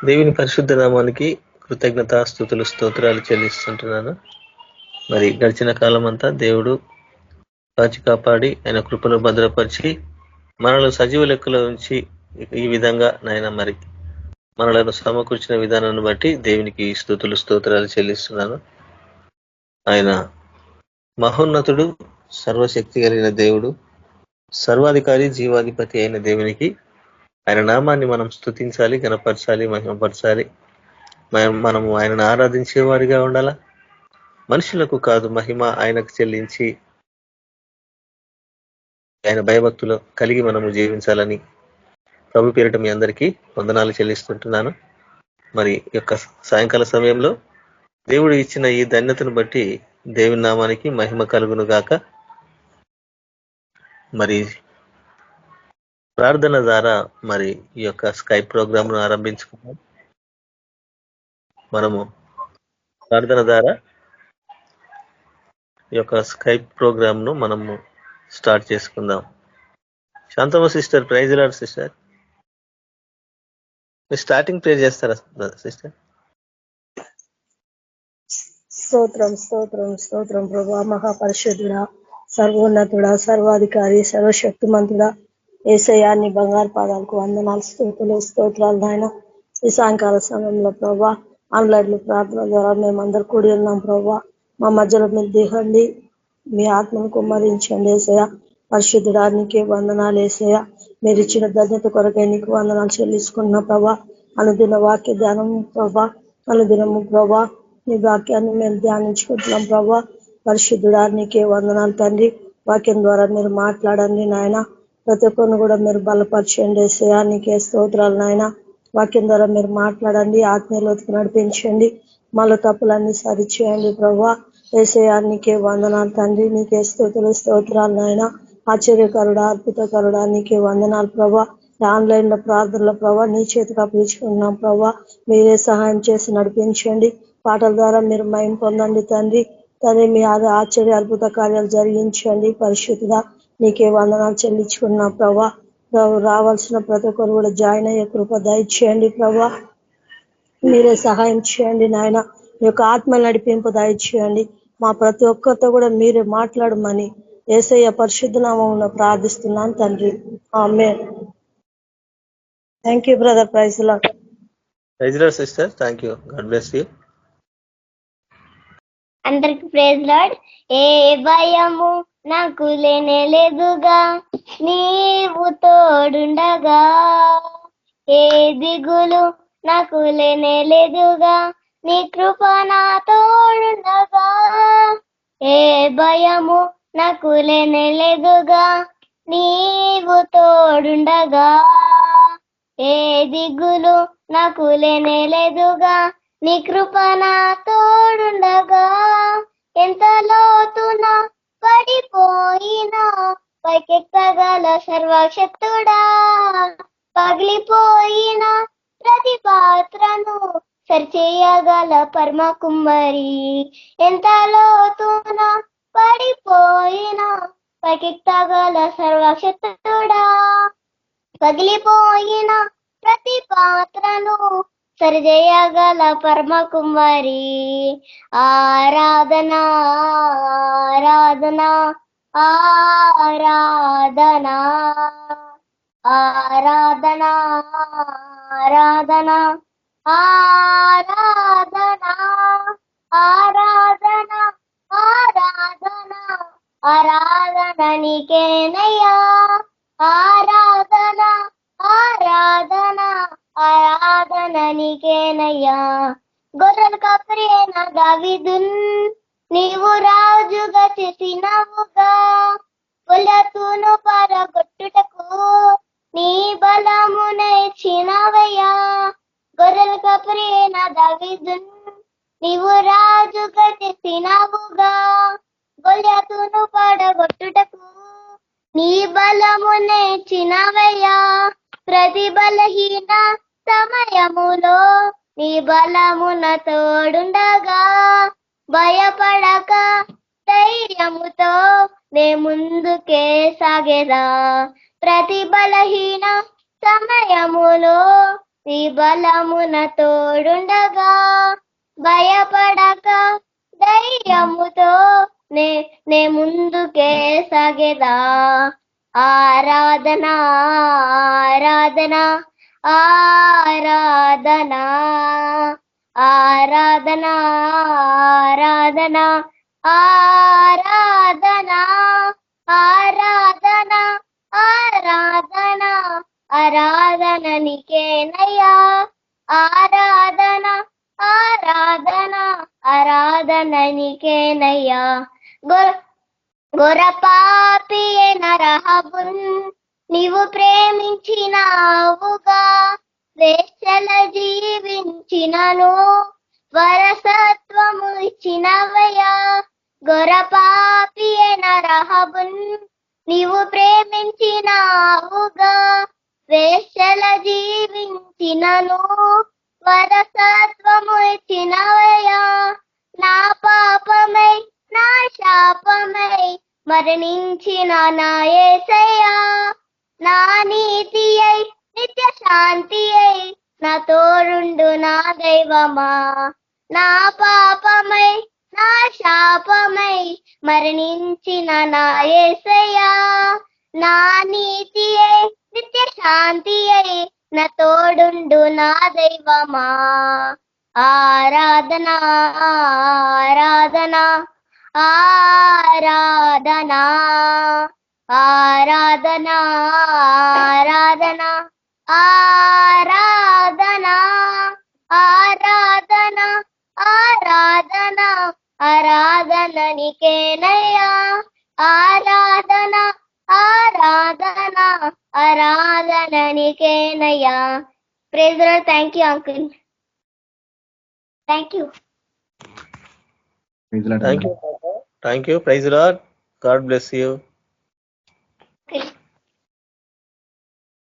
దేవుని పరిశుద్ధ నామానికి కృతజ్ఞత స్తుతులు స్తోత్రాలు చెల్లిస్తుంటున్నాను. మరి గడిచిన కాలం అంతా దేవుడు కాచి కాపాడి ఆయన కృపలో భద్రపరిచి మనలో సజీవ లెక్కలో ఉంచి ఈ విధంగా నాయన మరి మనలను సమకూర్చిన విధానాన్ని బట్టి దేవునికి స్తుతులు స్తోత్రాలు చెల్లిస్తున్నాను. ఆయన మహోన్నతుడు, సర్వశక్తి కలిగిన దేవుడు, సర్వాధికారి, జీవాధిపతి అయిన దేవునికి ఆయన నామాన్ని మనం స్తుతించాలి, గణపరచాలి, మహిమపరచాలి. మనము ఆయనను ఆరాధించే వారిగా ఉండాలా. మనుషులకు కాదు, మహిమ ఆయనకు చెల్లించి ఆయన భయభక్తులు కలిగి మనము జీవించాలని ప్రభు పేరిట మీ అందరికీ వందనాలు చెల్లిస్తుంటున్నాను. మరి యొక్క సాయంకాల సమయంలో దేవుడు ఇచ్చిన ఈ ధన్యతను బట్టి దేవుని నామానికి మహిమ కలుగును గాక. మరి ప్రార్థన ద్వారా మరి ఈ యొక్క స్కైప్ ప్రోగ్రామ్ ను ఆరంభించుకున్నాం. మనము ప్రార్థన ద్వారా ఈ యొక్క స్కైప్ ప్రోగ్రామ్ ను మనము స్టార్ట్ చేసుకుందాం. Shanthamma sister, praise lord sister. Starting pray చేస్తారా సిస్టర్? స్తోత్రం స్తోత్రం స్తోత్రం ప్రభా, మహాపరిశుద్ధుడా, సర్వోన్నతుడా, సర్వాధికారి, సర్వశక్తిమంతుడా, ఏసయాన్ని బంగారు పాదాలకు వందనాలు, స్తోత్రాలు స్తోత్రాలు నాయన. ఈ సాయంకాల సమయంలో ప్రభా ఆన్లైన్ ప్రార్థన ద్వారా మేమందరూ కూడి ఉన్నాం ప్రభా. మా మధ్యలో మీరు దిగండి, మీ ఆత్మను కుమ్మరించండి ఏసయ. పరిశుద్ధుడా నీకే వందనాలు ఏసయ. మీరు ఇచ్చిన ధన్యత కొరకై నీకు వందనాలు చెల్లించుకున్న ప్రభా. అనుదిన వాక్య ధ్యానం ప్రభా, అనుదినము ప్రభా నీ వాక్యాన్ని మేము ధ్యానించుకుంటున్నాం ప్రభా. పరిశుద్ధుడా నీకే వందనాలు తండ్రి. వాక్యం ద్వారా మీరు మాట్లాడండి నాయన. ప్రతి ఒక్కరిని కూడా మీరు బలపరచండి ఏసయా. నీకే స్తోత్రాలు నాయన. వాక్యం ద్వారా మీరు మాట్లాడండి, ఆత్మీయలోతుకు నడిపించండి, మళ్ళీ తప్పులన్నీ సరిచేయండి ప్రభా. ఏసయా నీకే వందనాలు తండ్రి. నీకే స్తోత్రాలు నాయన. ఆశ్చర్యకరుడా, అద్భుతకరుడా నీకే వందనాలు ప్రభా. ఆన్లైన్ లో ప్రార్థనలో ప్రభా నీ చేతికి అప్పగించుకున్నాం ప్రభా. మీరే సహాయం చేసి నడిపించండి. పాటల ద్వారా మీరు మహిమ పొందండి తండ్రి. తండ్రి మీ ఆశ్చర్య అద్భుత కార్యాలు జరిగించండి. పరిశుద్ధిగా నీకే వందనాలు చెల్లించుకున్నాం ప్రభా. రావాల్సిన ప్రతి ఒక్కరు కూడా జాయిన్ అయ్యే కృప దయచేయండి ప్రభా. మీరే సహాయం చేయండి నాయన. మీ యొక్క ఆత్మ నడిపింపు దయచేయండి. మా ప్రతి ఒక్కరితో కూడా మీరే మాట్లాడమని యేసయ్య పరిశుద్ధ నామములో ప్రార్థిస్తున్నాను తండ్రి, ఆమేన్. Thank you brother. Praise Lord. Praise lord sister. Thank you. God bless you. అందరికి ప్రైజ్ లార్డ్. ఏ భయము నాకు లేనే లేదుగా, నీవు తోడుండగా. ఏ దిగులు నాకు లేనే లేదుగా, నీ కృప నా తోడుండగా. ఏ భయము నాకు లేనే లేదుగా, నీవు తోడుండగా. ఏ దిగులు నాకు లేనే లేదుగా, నీ కృప నా తోడుండగా. ఎంత లోతున పడిపోయినా పైకెక్కగల సర్వశక్తుడా, పగిలిపోయిన ప్రతి పాత్రను సరిచేయగల పరమ కుమ్మరి. ఎంత లోతున పడిపోయినా పైకెక్కగల సర్వశక్తుడా, పగిలిపోయిన ప్రతి పాత్రను సరిచేయగల పరమ కుమారి. ఆరాధన ఆరాధన ఆరాధన ఆరాధన ఆరాధన ఆరాధన ఆరాధన ఆరాధన ఆరాధన నీకేనయ్యా. ఆరాధన ఆరాధన ఆరాధన నీకేనయ్యా. గొర్రెల కాపరి అయిన దావీదున్ నీవు రాజుగా చేసినవుగా, గొల్యాతును పడగొట్టుటకు నీ బలమునే ఇచ్చినవయ్యా. గొర్రెల కాపరి అయిన దావీదున్ నీవు రాజుగా చేసినవుగా, గొల్యాతును పడగొట్టుటకు నీ బలమునే ఇచ్చినవయ్యా. ప్రతి బలహీన సమయములో నీ బలమున తోడుండగా, భయపడక ధైర్యముతో నే ముందుకే సాగేదా. ప్రతి బలహీన సమయములో నీ బలమున తోడుండగా భయపడక ధైర్యముతో నే ముందుకే సాగేదా. ఆరాధన ఆరాధన ఆరాధన ఆరాధన ఆరాధన ఆరాధన ఆరాధన ఆరాధన ఆరాధన నీకేనయ్యా. ఆరాధన ఆరాధన ఆరాధన నీకేనయ్యా. గొరపాపి నరహబున్ నీవు ప్రేమించినావుగా, వేశ్యల జీవించినను వరసత్వము ఇచ్చినవయ్యా. గొరపాపి నరహబున్ నీవు ప్రేమించినావుగా, వేశ్యల జీవించినను వరసత్వము ఇచ్చినవయ్యా. నా పాపమై నా శాపమై మరణించిన నా యేసయ్యా. నా నీతి అయి నిత్య శాంతి అయి నా తోడుండు నా దైవమా. నా పాపమై నా శాపమై మరణించిన నా యేసయ్యా. నా నీతి అయి నిత్య శాంతి అయి నా తోడుండు నా దైవమా. ఆరాధన ఆరాధన ఆరాధన ఆరాధన ఆరాధన ఆరాధన ఆరాధన ఆరాధన ఆరాధన నీకేనయ్యా. ఆరాధన ఆరాధన ఆరాధన నీకేనయ్యా. Praise the lord. Thank you uncle. Thank you. Thank you. Praise the lord. God bless you.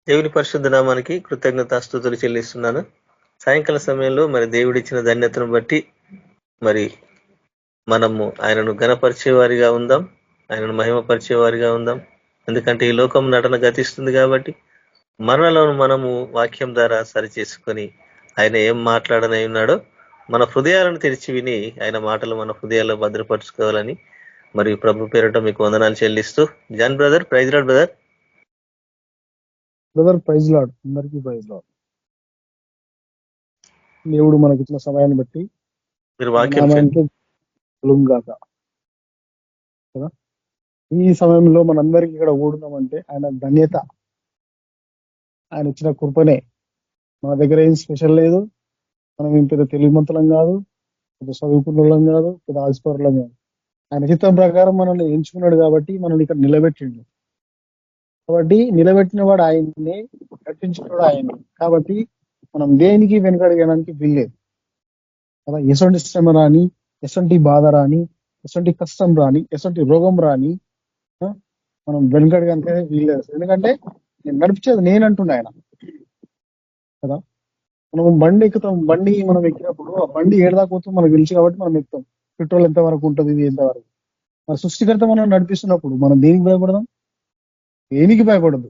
దేవుని పరిశుద్ధ నామానికి కృతజ్ఞతాస్తుతులు చెల్లిస్తున్నాను. సాయంకాల సమయంలో మరి దేవుడిచ్చిన ధన్యతను బట్టి మరి మనము ఆయనను ఘనపరిచేవారిగా ఉందాం, ఆయనను మహిమపరిచేవారిగా ఉందాం. ఎందుకంటే ఈ లోకం నటన గతిస్తుంది కాబట్టి మనలో మనము వాక్యం ద్వారా సరిచేసుకొని ఆయన ఏం మాట్లాడనై ఉన్నాడో మన హృదయాలను తెరిచి విని ఆయన మాటలు మన హృదయాల్లో భద్రపరుచుకోవాలని మరి ప్రభు పేరిట మీకు వందనాలు చెల్లిస్తూ, John brother. Praise lord brother. Brother praise lord. అందరికీ ప్రైజ్ లార్డ్. దేవుడు మనకి ఇచ్చిన సమయాన్ని బట్టి మీరు వాక్యం కదా. ఈ సమయంలో మనందరికీ ఇక్కడ కూడున్నామంటే ఆయన ధన్యత, ఆయన ఇచ్చిన కృపనే. మన దగ్గర ఏం స్పెషల్ లేదు. మనం ఏం పెద్ద తెలివిమంతులం కాదు, పెద్ద చదువుకున్నోళ్ళం కాదు, పెద్ద ఆస్పరులం కాదు. ఆయన చిత్తం ప్రకారం మనల్ని ఎంచుకున్నాడు కాబట్టి మనల్ని ఇక్కడ నిలబెట్టిండు. కాబట్టి నిలబెట్టిన వాడు ఆయన్ని, నడిపించినవాడు ఆయన. కాబట్టి మనం దేనికి వెనుకడగడానికి వీల్లేదు కదా. ఎసంటి శ్రమ రాని, ఎసంటి బాధ రాని, ఎసంటి కష్టం రాని, ఎసంటి రోగం రాని మనం వెనుకడగడానికి వీల్లేదు. ఎందుకంటే నేను నడిపించేది నేనంటున్నా ఆయన కదా. మనం బండి ఎక్కుతాం, బండి మనం ఎక్కినప్పుడు ఆ బండి ఏడదాకపోతే మనకు తెలుసు కాబట్టి మనం ఎక్కుతాం. పెట్రోల్ ఎంత వరకు ఉంటుంది, ఇది ఎంత వరకు. మన సృష్టికర్త మనం నడిపిస్తున్నప్పుడు మనం దేనికి భయపడదాం? దేనికి భయపడద్దు,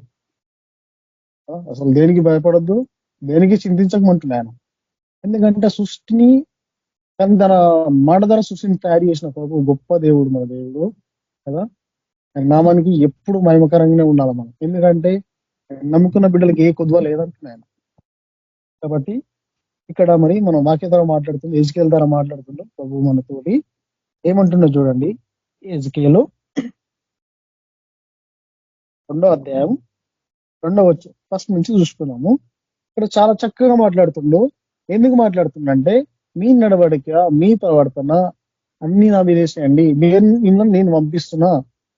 అసలు దేనికి భయపడద్దు, దేనికి చింతించకమంటున్నా ఆయన. ఎందుకంటే సృష్టిని తన మాట ద్వారా సృష్టిని తయారు చేసిన గొప్ప దేవుడు మన దేవుడు కదా. ఆయన నామానికి ఎప్పుడు మహిమకరంగానే ఉండాలి మనం. ఎందుకంటే నమ్ముకున్న బిడ్డలకి ఏ కొద్దువ లేదంటున్నా ఆయన. కాబట్టి ఇక్కడ మరి మనం వాక్య ద్వారా మాట్లాడుతుంది, ఎజ్కేల్ ద్వారా మాట్లాడుతున్నాం. ప్రభు మనతోటి ఏమంటున్నా చూడండి. ఎజ్కేలు 2వ అధ్యాయం 2వ వచనం ఫస్ట్ నుంచి చూసుకున్నాము. ఇక్కడ చాలా చక్కగా మాట్లాడుతుండు. ఎందుకు మాట్లాడుతుండంటే, మీ నడవడిక, మీ ప్రవర్తన అన్ని నా విదేశండి, మిమ్మల్ని నేను పంపిస్తున్నా,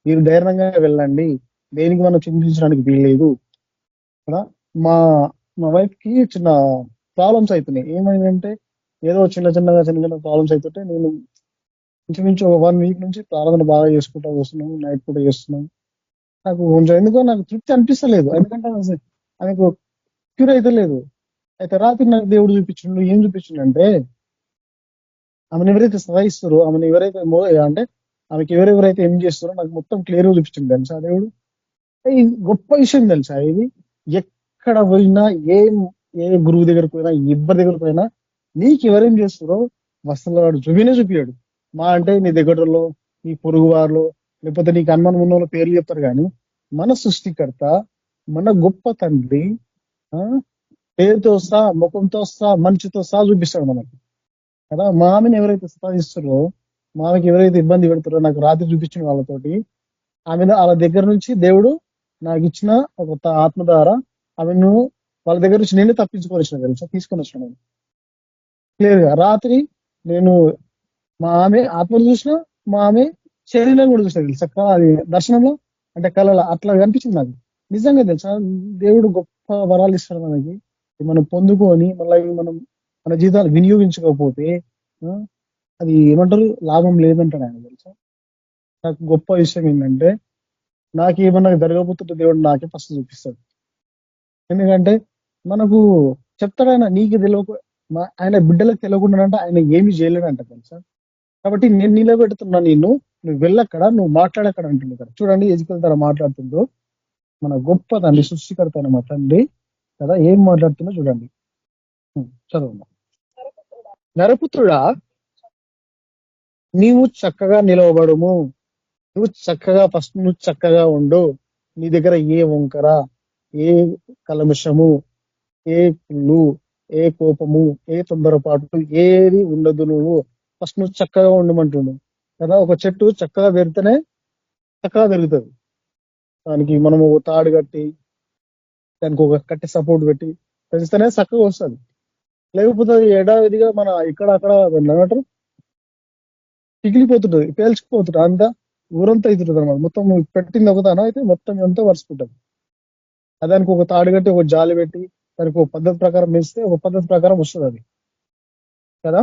మీరు ధైర్యంగా వెళ్ళండి, దేనికి మనం చింతించడానికి వీల్లేదు కదా. మా వైఫ్ కి చిన్న ప్రాబ్లమ్స్ అవుతున్నాయి. ఏమైందంటే ఏదో చిన్న ప్రాబ్లమ్స్ అవుతుంటే నేను ఇంచుమించు 1 వీక్ నుంచి ప్రార్థన బాగా చేసుకుంటా వస్తున్నాము, నైట్ కూడా చేస్తున్నాం. నాకు కొంచెం ఎందుకో నాకు తృప్తి అనిపిస్తలేదు. ఎందుకంటే ఆమెకు క్యూర్ అయితే లేదు. అయితే రాత్రి నాకు దేవుడు చూపించిండు. ఏం చూపించిండంటే, ఆమెను ఎవరైతే సహాయిస్తారో, ఆమెను ఎవరైతే అంటే ఆమెకి ఎవరెవరైతే ఏం చేస్తారో నాకు మొత్తం క్లియర్గా చూపించింది తెలుసా దేవుడు. ఈ గొప్ప విషయం తెలుసా ఇది. ఎక్కడ పోయినా ఏం ఏ గురువు దగ్గరకు పోయినా ఎవరి దగ్గరకు పోయినా నీకు ఎవరేం చేస్తారో అసలు వాడు చూపియాడు. మా అంటే నీ దగ్గరలో నీ పొరుగు వారిలో లేకపోతే నీకు అనుమానం ఉన్న పేర్లు చెప్తారు. కానీ మన సృష్టికర్త మన గొప్ప తండ్రి పేరుతో సహా ముఖంతో సహా మనిషితో సహా చూపిస్తాడు మనకి కదా. మామని ఎవరైతే సంపాదిస్తారో మామకి ఎవరైతే ఇబ్బంది పెడతారో నాకు రాత్రి చూపించిన వాళ్ళతోటి వాళ్ళ దగ్గర నుంచి దేవుడు నాకు ఇచ్చిన ఒక ఆత్మ ద్వారా ఆమెను వాళ్ళ దగ్గర నుంచి నేనే తప్పించుకొని వచ్చిన తెలుసా, తీసుకొని వచ్చిన నేను క్లియర్ గా. రాత్రి నేను మా ఆమె ఆత్మను చూసిన, మా ఆమె శరీరం కూడా చూసిన తెలుసా. అది దర్శనంలో అంటే కళలో అట్లా కనిపించింది నాకు. నిజంగా తెలుసా దేవుడు గొప్ప వరాలు ఇస్తాడు మనకి. మనం పొందుకొని మళ్ళీ మనం మన జీవితాలు వినియోగించకపోతే అది ఏమంటారు లాభం లేదంటాడు ఆయన తెలుసా. నాకు గొప్ప విషయం ఏంటంటే నాకు ఏమన్నా జరగబోతుంటే దేవుడు నాకే ఫస్ట్ చూపిస్తాడు. ఎందుకంటే మనకు చెప్తాడు ఆయన, నీకు తెలియక ఆయన బిడ్డలకు తెలియకుండా ఆయన ఏమి చేయలేడంట తెలుసా. కాబట్టి నేను నిలబెడుతున్నా నిన్ను, నువ్వు వెళ్ళక్కడ, నువ్వు మాట్లాడక్కడ అంటుంది కదా. చూడండి ఎజుకల్ తర మాట్లాడుతుందో మన గొప్ప తండ్రి సృష్టికర్త అయిన మా తండ్రి కదా ఏం మాట్లాడుతున్నా చూడండి. చదువు. నరపుత్రుడా నీవు చక్కగా నిలవబడుము, నువ్వు చక్కగా ఫస్ట్ నువ్వు చక్కగా ఉండు. నీ దగ్గర ఏ వంకర, ఏ కలమిషము, ఏ కుళ్ళు, ఏ కోపము, ఏ తొందరపాటు ఏది ఉండదు. నువ్వు ఫస్ట్ నువ్వు చక్కగా ఉండమంటుండు కదా. ఒక చెట్టు చక్కగా పెరిగితేనే చక్కగా పెరుగుతుంది. దానికి మనము తాడు కట్టి దానికి ఒక కట్టి సపోర్ట్ పెట్టి పెంచితేనే చక్కగా వస్తుంది. లేకపోతే ఎడావిధిగా మన ఇక్కడ అక్కడ ఏమంటారు పిగిలిపోతుంటది, పేల్చుకుపోతుంటది, అంతా ఊరంతా అవుతుంటది అనమాట. మొత్తం పెట్టింది ఒకదాన అయితే మొత్తం ఎంతో వరుసుకుంటది. దానికి ఒక తాడు కట్టి ఒక జాలి పెట్టి దానికి ఒక పద్ధతి ప్రకారం పెంచితే ఒక పద్ధతి ప్రకారం వస్తుంది అది కదా.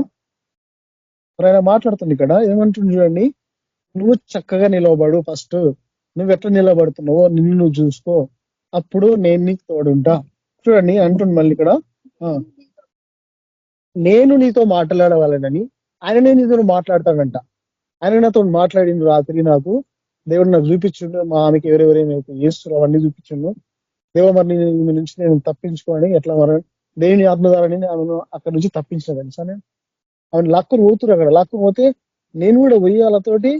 ఆయన మాట్లాడుతుంది ఇక్కడ ఏమంటుంది చూడండి, నువ్వు చక్కగా నిలవబడు. ఫస్ట్ నువ్వు ఎట్లా నిలబడుతున్నావో నిన్ను నువ్వు చూసుకో, అప్పుడు నేను నీకు తోడుంటా. చూడండి అంటుంది మళ్ళీ ఇక్కడ, నేను నీతో మాట్లాడవాలనని ఆయననే నీతో మాట్లాడతాడంట. ఆయన నాతో మాట్లాడిండు రాత్రి. నాకు దేవుడు నాకు చూపించిండు, మా ఆమెకి ఎవరెవరేమైతే చేస్తున్నావు అవన్నీ చూపించిండు. దేవుడు మరి నుంచి నేను తప్పించుకోని ఎట్లా మరి దేవుని ఆత్మ ద్వారానే ఆమెను అక్కడి నుంచి తప్పించిన తెలుసా. నేను ఆమెను లాక్కుని పోతురు. అక్కడ లాక్కుని పోతే నేను కూడా పోయి వాళ్ళతోటి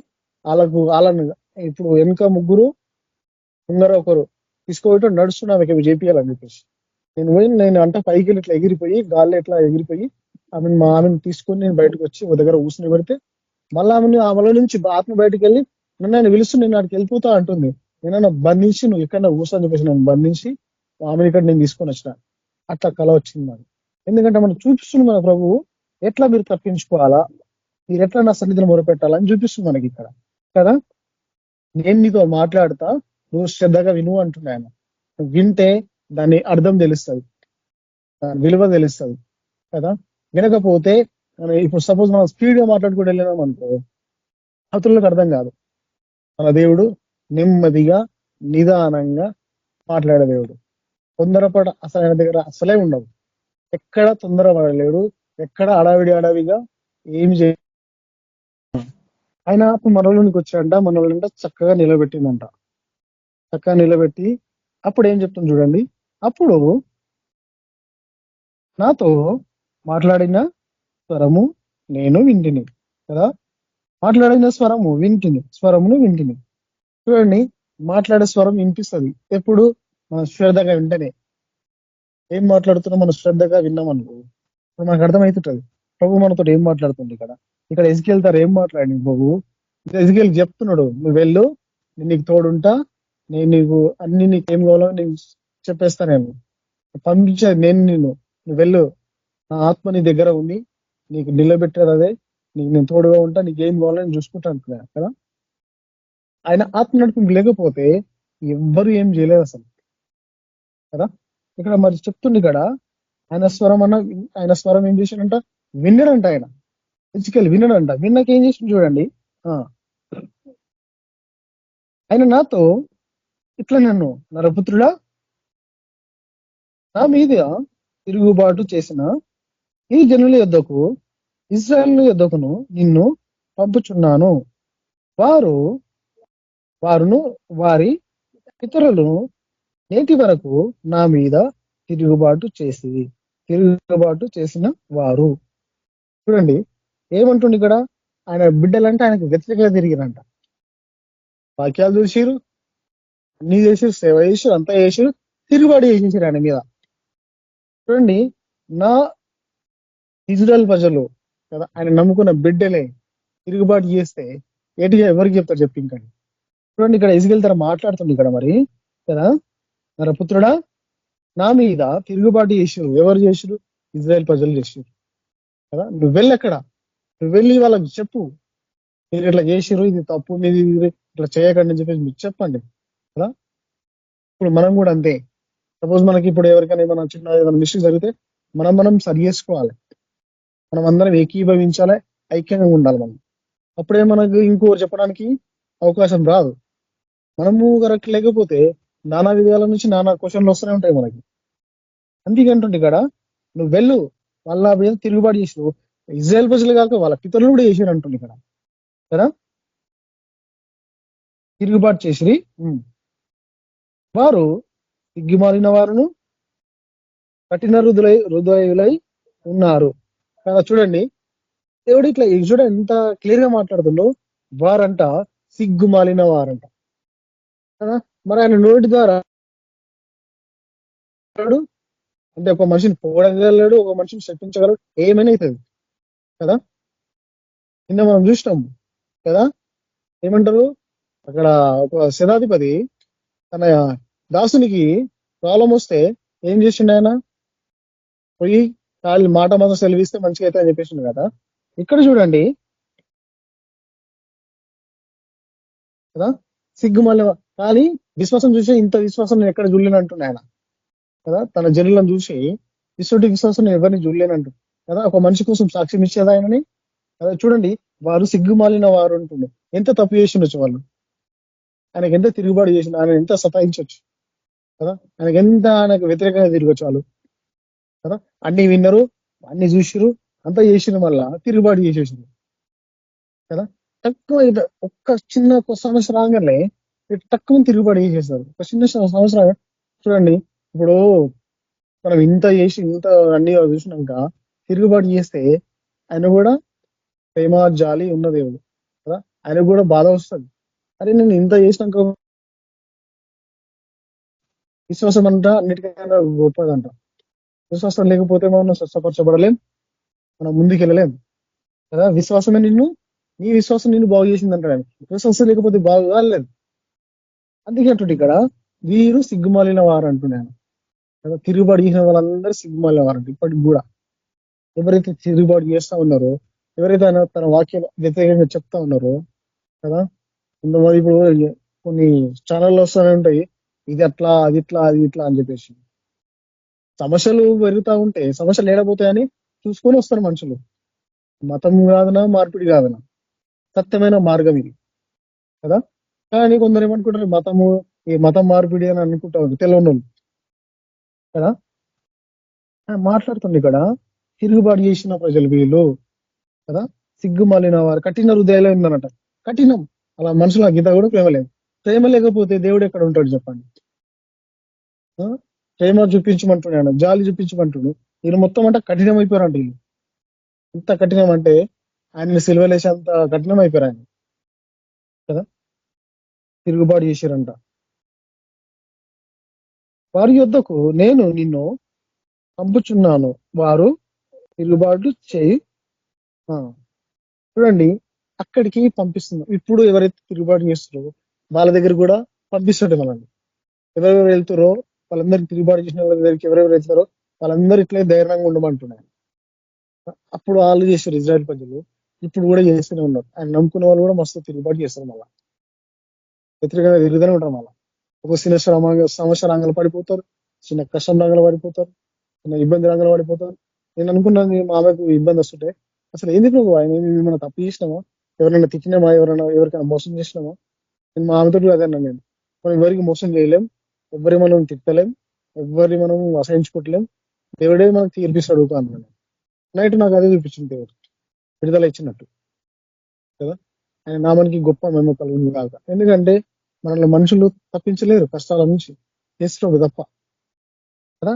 వాళ్ళని ఇప్పుడు వెనుక ముగ్గురు ముందర ఒకరు తీసుకోవటం నడుస్తున్నా ఆమెకి చేపియాలని చెప్పేసి నేను పోయి నేను అంటే పైకి ఇట్లా ఎగిరిపోయి గాల్లో ఇట్లా ఎగిరిపోయి మా ఆమెను తీసుకొని నేను బయటకు వచ్చి ఒక దగ్గర ఊసిన పెడితే మళ్ళీ ఆమెలో నుంచి ఆత్మ బయటకు వెళ్ళి నన్ను ఆయన పిలుస్తూ నేను అక్కడికి వెళ్ళిపోతా అంటుంది. నేనన్నా బంధించి నువ్వు ఎక్కడన్నా ఊసని చెప్పేసి నన్ను బంధించి ఆమెను ఇక్కడ నేను తీసుకొని వచ్చిన. అట్లా కళ వచ్చింది నాకు. ఎందుకంటే మనం చూపిస్తుంది మన ప్రభువు ఎట్లా మీరు తప్పించుకోవాలా, మీరు ఎట్లా నా సన్నిధిని మొరపెట్టాలని చూపిస్తుంది మనకి ఇక్కడ కదా. నేను నీతో మాట్లాడతా, నువ్వు శ్రద్ధగా విను అంటున్నా ఆయన. నువ్వు వింటే దాని అర్థం తెలుస్తుంది, దాని విలువ తెలుస్తుంది కదా. వినకపోతే ఇప్పుడు సపోజ్ మనం స్పీడ్ గా మాట్లాడుకుంటూ వెళ్ళినాం అనుకో అతరులకు అర్థం కాదు. మన దేవుడు నెమ్మదిగా నిదానంగా మాట్లాడే దేవుడు. తొందరపడ అసలు ఆయన దగ్గర అసలే ఉండవు. ఎక్కడ తొందరపడలేడు, ఎక్కడ అడవిగా ఏమి చేయ. ఆయన మనలోనికి వచ్చాడంట, మనోళ్ళంట చక్కగా నిలబెట్టిందంట. చక్కగా నిలబెట్టి అప్పుడు ఏం చెప్తుంది చూడండి, అప్పుడు నాతో మాట్లాడిన స్వరము నేను వింటిని కదా. మాట్లాడిన స్వరమును వింటిని. చూడండి మాట్లాడే స్వరం వినిపిస్తుంది ఎప్పుడు మనం శ్రద్ధగా వింటనే. ఏం మాట్లాడుతున్నా మనం శ్రద్ధగా విన్నాం అనుకో ఇప్పుడు మనకు అర్థమవుతుంటది ప్రభు మనతో ఏం మాట్లాడుతుంది ఇక్కడ. ఇక్కడ ఎజ్కేల్ ఏం మాట్లాడి ప్రభు ఎజ్కేల్ చెప్తున్నాడు, నువ్వు వెళ్ళు, నేను నీకు తోడుంటా, నేను నీకు అన్ని నీకేం కావాలో నేను చెప్పేస్తా, నేను పంపించేది నేను నువ్వు వెళ్ళు, నా ఆత్మ నీ దగ్గర ఉంది, నీకు నిలబెట్టేది అదే, నీకు నేను తోడుగా ఉంటా, నీకేం కావాలో నేను చూసుకుంటా అంటున్నా కదా. ఆయన ఆత్మ నడిపి లేకపోతే ఎవ్వరు ఏం చేయలేదు అసలు కదా. ఇక్కడ మరి చెప్తుంది ఇక్కడ ఆయన స్వరం ఏం చేశాడంట, విన్నాడంట. ఆయన ఎజ్కేల్ విన్నాడంట. విన్నాక ఏం చేసిండు చూడండి, ఆయన నాతో ఇట్లా నన్ను నరపుత్రుడా నా మీద తిరుగుబాటు చేసిన ఈ జనుల యొద్దకు ఇశ్రాయేలు యొద్దకును నిన్ను పంపుచున్నాను. వారును వారి పితరులను నేటి వరకు నా మీద తిరుగుబాటు చేసిన వారు. చూడండి ఏమంటుండే ఇక్కడ, ఆయన బిడ్డలంటే ఆయనకు వ్యతిరేకంగా తిరిగిరంట. వాక్యాలు చూసిరు, అన్ని చేసిరు, సేవ చేసిరు, అంతా చేసిరు, తిరుగుబాటు చేసేసారు ఆయన మీద. చూడండి, నా ఇజ్రాయెల్ ప్రజలు కదా, ఆయన నమ్ముకున్న బిడ్డలే తిరుగుబాటు చేస్తే ఏటిగా ఎవరికి చెప్తారు చెప్పి. ఇంకా చూడండి ఇక్కడ ఇజ్రాయెల్ తర మాట్లాడుతుంది ఇక్కడ మరి కదా, నరపుత్రుడా నా మీద తిరుగుబాటు చేసిరు. ఎవరు చేసిరు? ఇజ్రాయెల్ ప్రజలు చేసిరు కదా. నువ్వు వెళ్ళక్కడ, నువ్వు వెళ్ళి వాళ్ళకి చెప్పు, మీరు ఇట్లా చేసిరు, ఇది తప్పు, మీది ఇట్లా చేయకండి అని చెప్పేసి మీకు చెప్పండి కదా. ఇప్పుడు మనం కూడా అంతే. సపోజ్ మనకి ఇప్పుడు ఎవరికైనా ఏమైనా చిన్న ఏదైనా మిస్టేక్ జరిగితే మనం సరి చేసుకోవాలి, మనం అందరం ఏకీభవించాలి, ఐక్యంగా ఉండాలి. మనం అప్పుడే మనకు ఇంకోరు చెప్పడానికి అవకాశం రాదు. మనము కరెక్ట్ లేకపోతే నానా విధాల నుంచి నానా క్వశ్చన్లు వస్తూనే ఉంటాయి మనకి. అందుకంటుంటే ఇక్కడ నువ్వు వెళ్ళు, వాళ్ళ మీద తిరుగుబాటు చేసి, ఇజ్రాయెల్ ప్రజలు కాక వాళ్ళ పితరులు కూడా చేసిరు అంటుంది ఇక్కడ కదా. తిరుగుబాటు చేసిరి, వారు సిగ్గుమాలిన వారును కఠిన హృదయులై ఉన్నారు కదా. చూడండి దేవుడు ఇట్లా చూడండి ఎంత క్లియర్ గా మాట్లాడుతుండో. వారంట సిగ్గుమాలిన వారంట కదా. మరి ఆయన నోటి ద్వారా అంటే ఒక మనిషిని పోగడగలడు, ఒక మనిషిని శపించగలడు, ఏమైనా అవుతుంది కదా. నిన్న మనం చూసినాం కదా, ఏమంటారు అక్కడ ఒక శతాధిపతి తన దాసునికి ప్రాబ్లం వస్తే ఏం చేసిండు ఆయన? పోయి కాళ్ళు మాట మాత్రం సెలవిస్తే మంచిగా అయితే అని చెప్పేసిండు కదా. ఇక్కడ చూడండి కదా, సిగ్గుమల్ల కానీ విశ్వాసం చూసి ఇంత విశ్వాసం నేను ఎక్కడ చూడలేను అంటున్నా ఆయన కదా. తన జనులను చూసి ఇటువంటి విశ్వాసం నేను ఎవరిని చూడలేనంటు కదా. ఒక మనిషి కోసం సాక్ష్యం ఇచ్చేది ఆయనని కదా. చూడండి వారు సిగ్గుమాలిన వారు అంటుండే. ఎంత తప్పు చేసిండొచ్చు వాళ్ళు, ఆయనకి ఎంత తిరుగుబాటు చేసిన, ఆయన ఎంత సతాయించవచ్చు కదా. ఆయనకు వ్యతిరేకంగా తిరగచ్చు వాళ్ళు కదా. అన్ని విన్నరు, అన్ని చూసిరు, అంతా చేసిరు, మళ్ళా తిరుగుబాటు చేసేసారు కదా. తక్కువ ఒక్క చిన్న సమస్య రాగానే తక్కువ తిరుగుబాటు చేసేస్తారు. ఒక చిన్న సమస్య చూడండి, ఇప్పుడు మనం ఇంత చేసి ఇంత అన్ని చూసినాక తిరుగుబాటు చేస్తే ఆయన కూడా ప్రేమ జాలి ఉన్న దేవుడు కదా, ఆయన కూడా బాధ వస్తుంది. అరే నేను ఇంత చేసినాక విశ్వాసం అంట అన్నిటికైనా గొప్పదంట. విశ్వాసం లేకపోతే మనం స్వస్థపరచబడలేం, మనం ముందుకు వెళ్ళలేం కదా. విశ్వాసమే నీ విశ్వాసం నిన్ను బాగు చేసిందంట. విశ్వాసం లేకపోతే బాగు కాలేదు. అందుకే అంటుంటే ఇక్కడ వీరు సిగ్గుమాలిన వారు అంటున్నాను కదా. తిరుగుబాటు చేసిన వాళ్ళందరూ సిగ్గుమాలిన వారంట. ఇప్పటికి కూడా ఎవరైతే తిరుగుబాటు చేస్తా ఉన్నారో, ఎవరైతే తన వాక్యం వ్యతిరేకంగా చెప్తా ఉన్నారో కదా. కొంతమంది ఇప్పుడు కొన్ని ఛానళ్ళు వస్తూనే ఉంటాయి, ఇది అట్లా, అది ఇట్లా, అది ఇట్లా అని చెప్పేసి. సమస్యలు పెరుగుతా ఉంటే సమస్యలు ఏడబోతాయని చూసుకొని వస్తారు మనుషులు. మతం కాదనా, మార్పిడి కాదనా, సత్యమైన మార్గం ఇది కదా. కానీ కొందరు ఏమనుకుంటారు, మతం మార్పిడి అని అనుకుంటారు తెలియని వాళ్ళు కదా. మాట్లాడుతుంది ఇక్కడ తిరుగుబాటు చేసిన ప్రజలు వీళ్ళు కదా. సిగ్గుమాలిన వారు కఠిన హృదయాలే ఉందనట. కఠినం అలా మనుషుల గీత కూడా ప్రేమ లేదు. ప్రేమ లేకపోతే దేవుడు ఎక్కడ ఉంటాడు చెప్పండి. ప్రేమ చూపించమంటున్నాడు, జాలి చూపించమంటున్నాడు. వీళ్ళు మొత్తం అంటే కఠినం అయిపోయారంట. వీళ్ళు ఎంత కఠినం అంటే ఆయనని సిలువలేసి అంత కఠినం అయిపోయారు ఆయన కదా. తిరుగుబాటు చేశారంట. వారి యొద్దకు నేను నిన్ను పంపుచున్నాను, వారు తిరుగుబాటు చేయి. చూడండి అక్కడికి పంపిస్తున్నాం. ఇప్పుడు ఎవరైతే తిరుగుబాటు చేస్తారో వాళ్ళ దగ్గర కూడా పంపిస్తుంటే మనల్ని. ఎవరెవరు వెళ్తారో వాళ్ళందరికీ, తిరుగుబాటు చేసిన వాళ్ళ దగ్గరికి ఎవరెవరు వెళ్తారో వాళ్ళందరూ ఇట్లే ధైర్యంగా ఉండమంటున్నారు. అప్పుడు వాళ్ళు చేస్తారు ఇజ్రాయెల్ ప్రజలు, ఇప్పుడు కూడా చేస్తూనే ఉన్నారు. ఆయన నమ్ముకున్న వాళ్ళు కూడా మస్తు తిరుగుబాటు చేస్తారు, మళ్ళా వ్యతిరేకంగా తిరుగుతూనే ఉంటారు. మళ్ళీ ఒక చిన్న సమస్య రంగంలో పడిపోతారు, చిన్న కష్టం రంగంలో పడిపోతారు, చిన్న ఇబ్బంది రంగంలో పడిపోతారు. నేను అనుకున్నాను మా ఆమెకు ఇబ్బంది వస్తుంటే, అసలు ఎందుకు నువ్వు ఆయన ఏమైనా తప్పు చేసినామా, ఎవరైనా తిట్టినామా, ఎవరికైనా మోసం చేసినామా? నేను మా ఆమెతో అదన్నా, నేను మనం ఎవరికి మోసం చేయలేం, ఎవరి మనం తిట్టలేం, ఎవరిని మనం అసహించుకోవట్లేం. దేవుడే మనకు తీర్పిస్తాడు అన్నాను. నైట్ నాకు అదే చూపించింది, దేవుడు విడుదల ఇచ్చినట్టు కదా. ఆయన నామానికి గొప్ప మేము కలుగుతుంది కాక. ఎందుకంటే మనల్ని మనుషులు తప్పించలేరు కష్టాల నుంచి, చేస్తున్నాడు తప్ప కదా.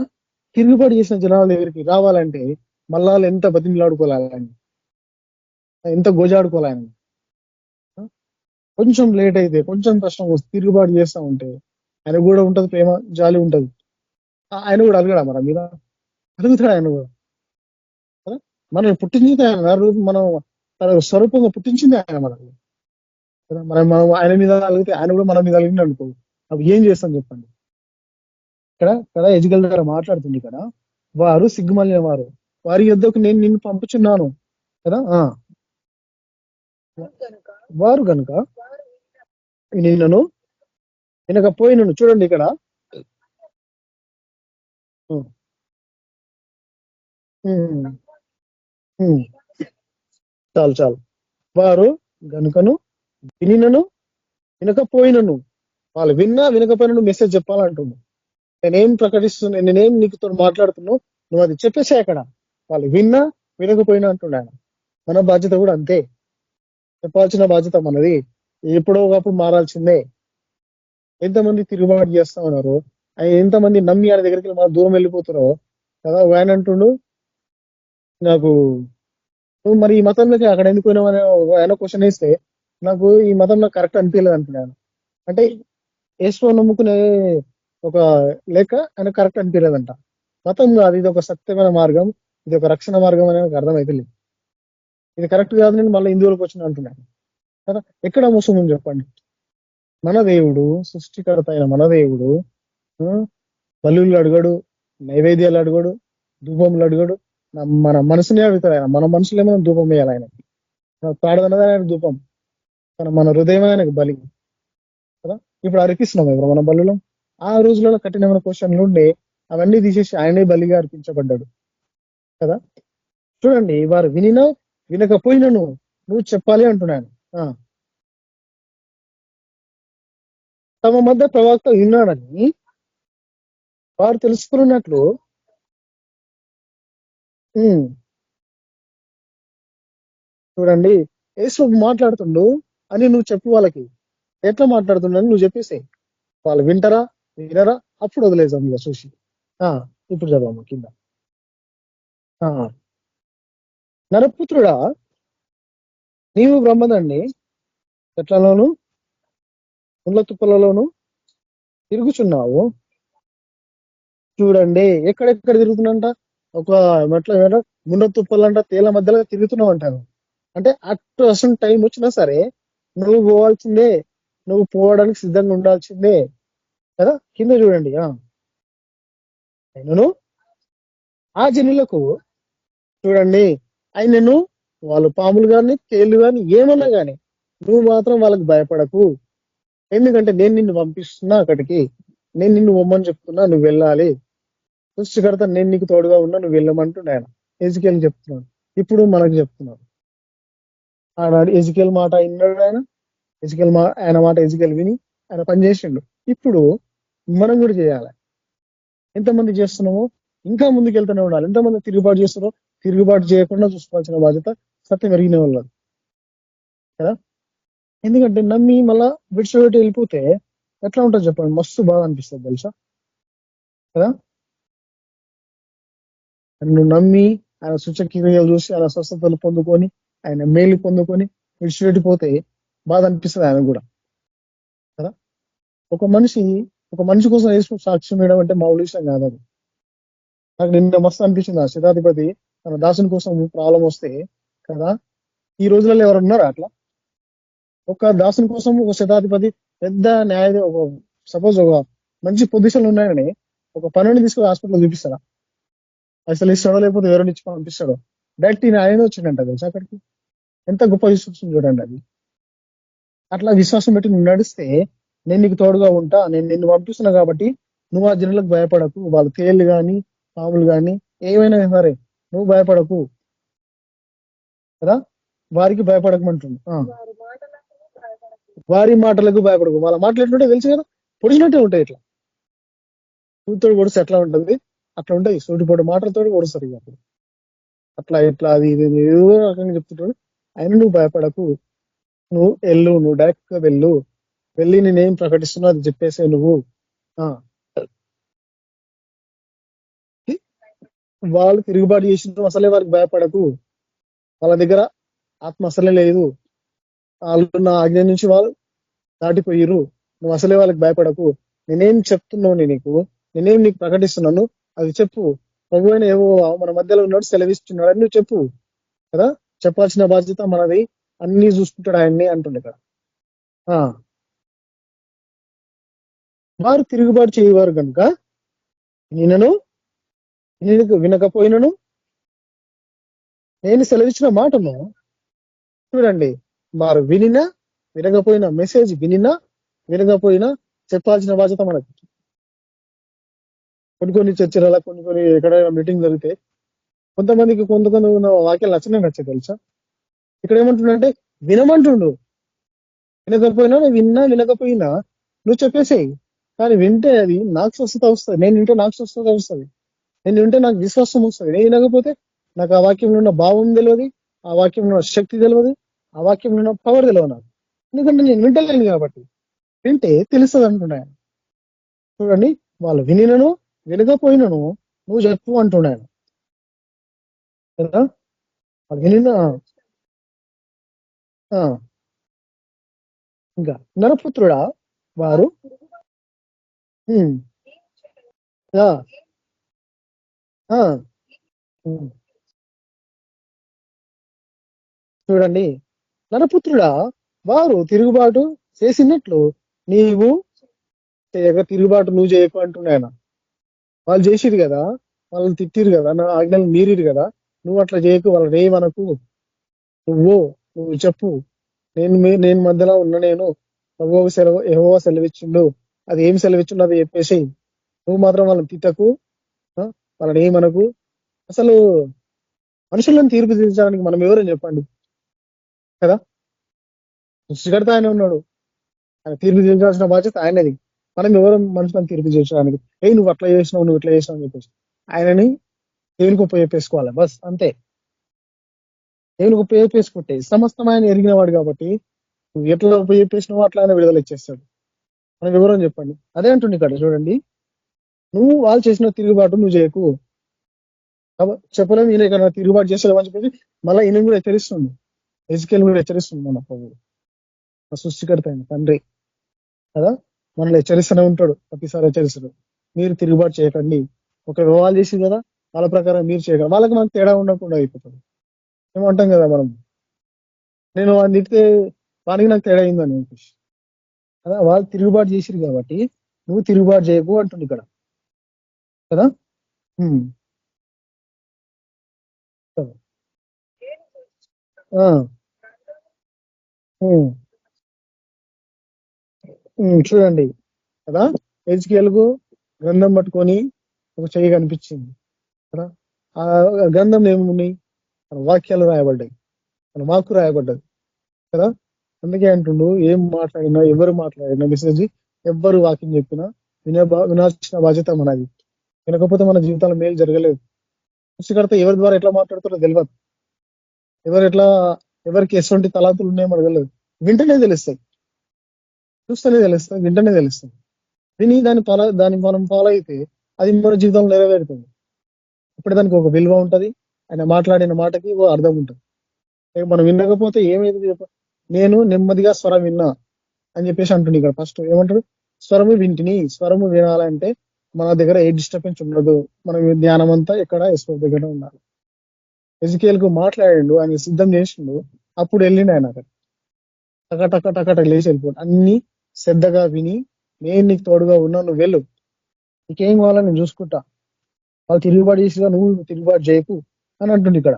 తిరుగుబాటు చేసిన జనాల దగ్గరికి రావాలంటే మళ్ళా వాళ్ళు ఎంత బతిమలాడుకోవాలని, ఎంత గోజాడుకోవాలని. కొంచెం లేట్ అయితే, కొంచెం కష్టం వస్తే, తిరుగుబాటు చేస్తా ఉంటే ఆయన కూడా ఉంటది, ప్రేమ జాలి ఉంటది. ఆయన కూడా అడగడా మన మీద? అడుగుతాడు ఆయన కూడా కదా. మనం పుట్టించింది ఆయన, మనం తన స్వరూపంగా పుట్టించింది ఆయన మనకు కదా. మనం ఆయన మీద అలిగితే ఆయన కూడా మన మీద అలిగింది అనుకో, అవి ఏం చేస్తాం చెప్పండి. ఇక్కడ ఎజికల్ ద్వారా మాట్లాడుతుంది ఇక్కడ, వారు సిగ్గుమలిన వారు, వారి యొద్దకు నేను నిన్ను పంపుచున్నాను కదా. వారు కనుక నిన్నను వినకపోయినను, చూడండి ఇక్కడ ఉమ్, ఉమ్, ఉమ్, చాలు చాలు. వారు గనుకను వినినను వినకపోయినను, వాళ్ళు విన్నా వినకపోయినను మెసేజ్ చెప్పాలంటున్నాను. నేనేం ప్రకటిస్తున్నా, నేనేం నీకుతో మాట్లాడుతున్నావు, నువ్వు అది చెప్పేసే అక్కడ. వాళ్ళు విన్నా వినకపోయినా అంటున్నాను. మన బాధ్యత కూడా అంతే, చెప్పాల్సిన బాధ్యత మనది. ఎప్పుడో ఒకప్పుడు మారాల్సిందే. ఎంతమంది తిరుగుబాటు చేస్తా ఉన్నారు, ఎంతమంది నమ్మి ఆయన దగ్గరికి మన దూరం వెళ్ళిపోతున్నారో కదా. ఆయన అంటుండు నాకు, నువ్వు మరి ఈ మతంలోకి అక్కడ ఎందుకు పోయినావు అని ఆయన క్వశ్చన్ వేస్తే, నాకు ఈ మతంలో కరెక్ట్ అనిపించలేదు అంటున్నాను. అంటే యేసు నమ్ముకునే ఒక లేక ఆయన కరెక్ట్ అనిపించలేదంట. మతం కాదు, ఇది ఒక సత్యమైన మార్గం, ఇది ఒక రక్షణ మార్గం అని నాకు అర్థమైతే లేదు. ఇది కరెక్ట్ కాదు, నేను మళ్ళీ హిందువులకు వచ్చిన అంటున్నాను కదా. ఎక్కడ మోసం ఉంది చెప్పండి. మన దేవుడు, సృష్టికర్త అయిన మన దేవుడు బలులు అడగడు, నైవేద్యాలు అడగడు, ధూపములు అడగడు. మన మనసునే అడుగుతాడు ఆయన. మన మనసులేమో ధూపం వేయాలి ఆయనకి. ప్రార్థనదే ఆయన ధూపం, మన హృదయమే ఆయనకు బలి కదా. ఇప్పుడు అర్పిస్తున్నాం ఎవరు మన బలులో? ఆ రోజులలో కఠినమైన క్వశ్చన్లు ఉండే, అవన్నీ తీసేసి ఆయనే బలిగా అర్పించబడ్డాడు కదా. చూడండి, వారు వినినా వినకపోయినను నువ్వు చెప్పాలి అంటున్నాను. తమ మధ్య ప్రవక్త విన్నాడని వారు తెలుసుకున్నట్లు చూడండి, యేసు మాట్లాడుతుండు అని నువ్వు చెప్పు వాళ్ళకి. ఎట్లా మాట్లాడుతుండని నువ్వు చెప్పేసి, వాళ్ళు వింటారా వినరా అప్పుడు వదిలేసాం ఇక చూసి. ఇప్పుడు చదవమ్మా కింద. నరపుత్రుడా, నీవు బ్రహ్మదండి చెట్లలోను ముళ్ళ తుప్పలలోను తిరుగుచున్నావు. చూడండి, ఎక్కడెక్కడ తిరుగుతున్నంట, ఒక మెట్ల ముండ తుప్పలంట తేల మధ్యలో తిరుగుతున్నావు అంటాను. అంటే అటు అసలు టైం వచ్చినా సరే నువ్వు పోవాల్సిందే, నువ్వు పోవడానికి సిద్ధంగా ఉండాల్సిందే కదా. కింద చూడండి, ఆయనను ఆ జనులకు చూడండి, ఆయనను వాళ్ళు పాములు కానీ తేళ్లు కానీ ఏమన్నా కానీ నువ్వు మాత్రం వాళ్ళకి భయపడకు. ఎందుకంటే నేను నిన్ను పంపిస్తున్నా అక్కడికి, నేను నిన్ను పొమ్మని చెప్తున్నా, నువ్వు వెళ్ళాలి. సృష్టికర్త నేను నీకు తోడుగా ఉన్నా, నువ్వు వెళ్ళమంటుండే ఆయన. ఎజికేల్ చెప్తున్నాడు, ఇప్పుడు మనకు చెప్తున్నాడు. ఆనాడు ఎజికేల్ మాట విన్నాడు ఆయన, ఆయన మాట ఎజికేల్ విని ఆయన పనిచేసిండు. ఇప్పుడు మనం కూడా చేయాలి. ఎంతమంది చేస్తున్నామో ఇంకా ముందుకు వెళ్తూనే ఉండాలి. ఎంతమంది తిరుగుబాటు చేస్తున్నారో తిరుగుబాటు చేయకుండా చూసుకోవాల్సిన బాధ్యత సత్యం ఎరిగిన వాళ్ళు కదా. ఎందుకంటే నమ్మి మళ్ళా విడిచిపెట్టి వెళ్ళిపోతే ఎట్లా ఉంటుంది చెప్పండి, మస్తు బాగా అనిపిస్తుంది తెలుసా కదా. నువ్వు నమ్మి ఆయన సూచక్రియలు చూసి ఆయన స్వస్థతలు పొందుకొని ఆయన మేలు పొందుకొని విడిచిపెట్టిపోతే బాధ అనిపిస్తుంది ఆయన కూడా కదా. ఒక మనిషి కోసం వేసుకు సాక్ష్యం వేయడం అంటే మామూలు విషయం కాదు అది. నాకు నిన్న మస్తు అనిపించింది, ఆ శతాధిపతి తన దాసుని కోసం ప్రాబ్లం వస్తే కదా. ఈ రోజులలో ఎవరు ఉన్నారా అట్లా? ఒక దాసుని కోసం ఒక శతాధిపతి పెద్ద ఒక సపోజ్ ఒక మంచి పొజిషన్లు ఉన్నాయని ఒక పనుని తీసుకుని హాస్పిటల్లో చూపిస్తారా? అసలు ఇస్తాడో లేకపోతే ఎవరిని ఇచ్చి పంపిస్తాడో? డైరెక్ట్ ఆయన వచ్చిందంట తెలుసా అక్కడికి. ఎంత గొప్ప విశ్వాసం చూడండి అది. అట్లా విశ్వాసం పెట్టి నువ్వు నడిస్తే నేను నీకు తోడుగా ఉంటా, నేను నిన్ను పంపిస్తున్నా కాబట్టి నువ్వు ఆ జనులకు భయపడకు. వాళ్ళ తేళ్లు కానీ పాములు కానీ ఏమైనా సరే నువ్వు భయపడకు కదా. వారికి భయపడకమంటుంది, వారి మాటలకు భయపడకు. వాళ్ళ మాటలు ఎట్లుంటే తెలుసు కదా, పొడిచినట్టే ఉంటాయి. ఇట్లా సూటితోడు పొడిస్తే ఎట్లా ఉంటుంది అట్లా ఉంటాయి. సూటిపోటు మాటలతో పొడుస్తారు ఇక అప్పుడు. అట్లా ఇట్లా అది ఏదో రకంగా చెప్తుంటాడు ఆయన. నువ్వు భయపడకు, నువ్వు డైరెక్ట్ గా వెళ్ళి నేనేం ప్రకటిస్తున్నా అది చెప్పేసే నువ్వు. వాళ్ళు తిరుగుబాటు చేసిన అసలే వారికి భయపడకు. వాళ్ళ దగ్గర ఆత్మ అసలే లేదు. వాళ్ళు నా ఆజ్ఞ నుంచి వాళ్ళు దాటిపోయిరు. నువ్వు అసలే వాళ్ళకి భయపడకు. నేనేం చెప్తున్నావు నీకు, నేనేం నీకు ప్రకటిస్తున్నాను అది చెప్పు. ప్రభు అయిన ఏవో మన మధ్యలో ఉన్నాడు, సెలవిస్తున్నాడు అని నువ్వు చెప్పు కదా. చెప్పాల్సిన బాధ్యత మనది. అన్ని చూసుకుంటాడు ఆయన్ని అంటుండే కదా. వారు తిరుగుబాటు చేయవారు కనుక నిన్నను వినకపోయినను నేను సెలవిచ్చిన మాటను చూడండి. వారు వినకపోయినా మెసేజ్ వినకపోయినా చెప్పాల్సిన బాధ్యత మనకి. కొన్ని చర్చల కొన్ని ఎక్కడైనా మీటింగ్ జరిగితే కొంతమందికి కొంత వాక్యాలు నచ్చే తెలుసా. ఇక్కడ ఏమంటుండంటే వినమంటుండు. వినకపోయినా నువ్వు చెప్పేసేయి. కానీ వింటే అది నాకు స్వస్థత వస్తుంది. నేను వింటే నాకు స్వస్థత వస్తుంది. నేను వింటే నాకు విశ్వాసం వస్తుంది. నేను వినకపోతే నాకు ఆ వాక్యంలో ఉన్న భావం తెలియదు, ఆ వాక్యంలో ఉన్న శక్తి తెలియదు, ఆ వాక్యంలో ఉన్న పవర్ తెలియదు నాకు. ఎందుకంటే నేను వింటలేను కాబట్టి. వింటే తెలుస్తుంది అంటున్నాను. చూడండి, వాళ్ళు వినకపోయినను నువ్వు చెప్పు అంటున్నాను కదా. వాళ్ళు ఇంకా నరపుత్రుడా వారు చూడండి, నరపుత్రుడా వారు తిరుగుబాటు చేసినట్లు నీవు తిరుగుబాటు నువ్వు చేయకు అంటున్నాయన. వాళ్ళు చేసిరు కదా, వాళ్ళని తిట్టిరు కదా, నా ఆజ్ఞలు మీరిరు కదా, నువ్వు అట్లా చేయకు, వాళ్ళని ఏమనకు. నువ్వు చెప్పు, నేను మధ్యలో ఉన్న నేను యెహోవా సెలవిచ్చిండు, అది ఏం సెలవిచ్చిండు అది చెప్పేసి. నువ్వు మాత్రం వాళ్ళని తిట్టకు, వాళ్ళని ఏమనకు. అసలు మనుషులను తీర్పు తీర్చడానికి మనం ఎవరని చెప్పండి కదా. సృష్టికర్త ఆయన ఉన్నాడు, ఆయన తీర్పు తీర్చాల్సిన బాధ్యత ఆయనది. మనం ఎవరు మనుషులను తీర్పు తీర్చడానికి? నువ్వు అట్లా చేసినావు, నువ్వు ఇట్లా చేసినావు అని చెప్పేసి ఆయనని దేవునికి ఉపయోగపేసుకోవాలి. బస్ అంతే. దేవునికి ఉపయోగపేసుకుంటే సమస్తం ఆయన ఎరిగిన వాడు కాబట్టి నువ్వు ఎట్లా ఉపయోగపేసినావో అట్లా ఆయన విడుదల ఇచ్చేస్తాడు. మనం ఎవరని చెప్పండి. అదే అంటుంది ఇక్కడ చూడండి, నువ్వు వాళ్ళు చేసిన తిరుగుబాటు నువ్వు చేయకు. చెప్పలేము ఈయన ఇక్కడ తిరుగుబాటు చేస్తాడు అని చెప్పేసి మళ్ళీ ఈయన కూడా హెచ్చరిస్తుంది. ఎజ్కేల్ కూడా హెచ్చరిస్తుంది. మన ప్రభువు సృష్టికర్త అయిన తండ్రి కదా, మనల్ని హెచ్చరిస్తూనే ఉంటాడు, ప్రతిసారి హెచ్చరిస్తాడు. మీరు తిరుగుబాటు చేయకండి. ఒక వివాహాలు చేసి కదా, వాళ్ళ ప్రకారం మీరు చేయకండి. వాళ్ళకి మనకు తేడా ఉండకుండా అయిపోతుంది. ఏమంటాం కదా మనం, నేను వాడిని తిడితే వానికి నాకు తేడా అయిందని చెప్పేసి కదా. వాళ్ళు తిరుగుబాటు చేసిరు కాబట్టి నువ్వు తిరుగుబాటు చేయకు అంటుంది ఇక్కడ కదా. చూడండి కదా, హెజ్కేలుకు గ్రంథం పట్టుకొని ఒక చెయ్యి కనిపించింది కదా. ఆ గ్రంథం ఏమున్నాయి? మన వాక్యాలు రాయబడ్డాయి, మన వాక్కు రాయబడ్డది కదా. అందుకే అంటుండు, ఏం మాట్లాడినా ఎవరు మాట్లాడినా మెసేజ్ ఎవ్వరు వాక్యం చెప్పినా వినాల్సిన బాధ్యత మనది. వినకపోతే మన జీవితాలు మేలు జరగలేదు. సృష్టికర్త ఎవరి ద్వారా ఎట్లా మాట్లాడుతారో తెలియదు. ఎవరికి ఎటువంటి తలాంతులు ఉన్నాయో మనకు తెలియదు. వింటనే తెలుస్తాయి, చూస్తేనే తెలుస్తాయి, వింటనే తెలుస్తాయి. విని దాన్ని మనం ఫాలో అయితే అది మన జీవితంలో నెరవేరుతుంది. అప్పుడు దానికి ఒక విలువ ఉంటుంది, ఆయన మాట్లాడిన మాటకి ఓ అర్థం ఉంటుంది. మనం వినకపోతే ఏమైతే నేను నెమ్మదిగా స్వరం విన్నా అని చెప్పేసి అంటుంది ఇక్కడ. ఫస్ట్ ఏమంటాడు? స్వరము వింటిని. స్వరము వినాలంటే మన దగ్గర ఏ డిస్టర్బెన్స్ ఉండదు. మనం ధ్యానం అంతా ఎక్కడ ఎస్పో దగ్గర ఉండాలి. ఎజ్కేలుకు మాట్లాడిండు, ఆయన సిద్ధం చేసిండు, అప్పుడు వెళ్ళిండు ఆయన అక్కడ టక లేచి వెళ్ళిపోయాడు. అన్ని శ్రద్ధగా విని, నేను నీకు తోడుగా ఉన్నా, నువ్వు వెళ్ళు, నీకేం కావాలని నేను చూసుకుంటా, వాళ్ళు తిరుగుబాటు చేసిగా నువ్వు తిరుగుబాటు చేయకు అని అంటుంది ఇక్కడ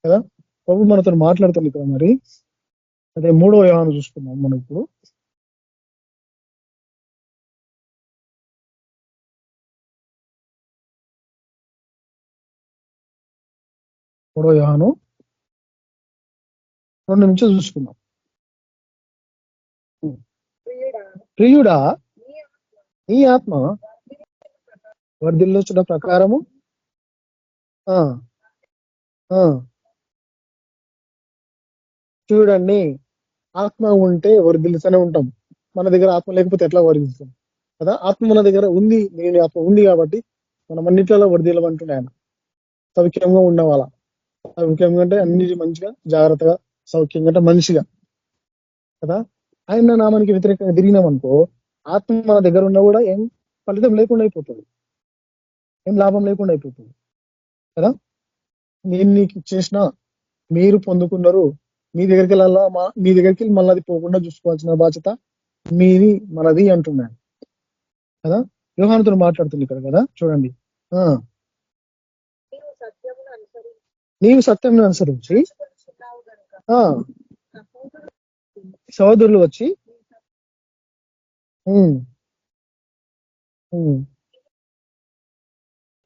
కదా. ప్రభు మనతో మాట్లాడుతుంది ఇక్కడ. మరి అదే 3వ యోహాను చూసుకున్నాం మనం ఇప్పుడు. 3వ యోహాను 2 నిమిషాలు చూసుకున్నాం. ప్రియుడా, నీ ఆత్మ వర్ధిల్లుచున్న ప్రకారము చూడండి, ఆత్మ ఉంటే వర్ధిల్లుతూనే ఉంటాం. మన దగ్గర ఆత్మ లేకపోతే ఎట్లా వర్ధిల్లుతాం కదా. ఆత్మ మన దగ్గర ఉంది, నేను ఆత్మ ఉంది కాబట్టి మనం అన్నిట్లలో వర్ధిల్లమంటున్నాను. సౌఖ్యంగా ఉండవాలా. సౌఖ్యంగా అంటే అన్ని మంచిగా జాగ్రత్తగా సౌఖ్యంగా అంటే మనిషిగా కదా. ఆయన నామానికి వ్యతిరేకంగా తిరిగినామనుకో ఆత్మ మన దగ్గర ఉన్నా కూడా ఏం ఫలితం లేకుండా అయిపోతుంది, ఏం లాభం లేకుండా అయిపోతుంది కదా. నేను నీకు చేసిన మీరు పొందుకున్నారు, మీ దగ్గరికి వెళ్ళాలా, మీ దగ్గరికి వెళ్ళి మళ్ళీ అది పోకుండా చూసుకోవాల్సిన బాధ్యత మీది మనది అంటున్నాను కదా. యోహానుతో మాట్లాడుతుంది ఇక్కడ కదా, చూడండి. నీవు సత్యం అనుసరించి సహోదరులు వచ్చి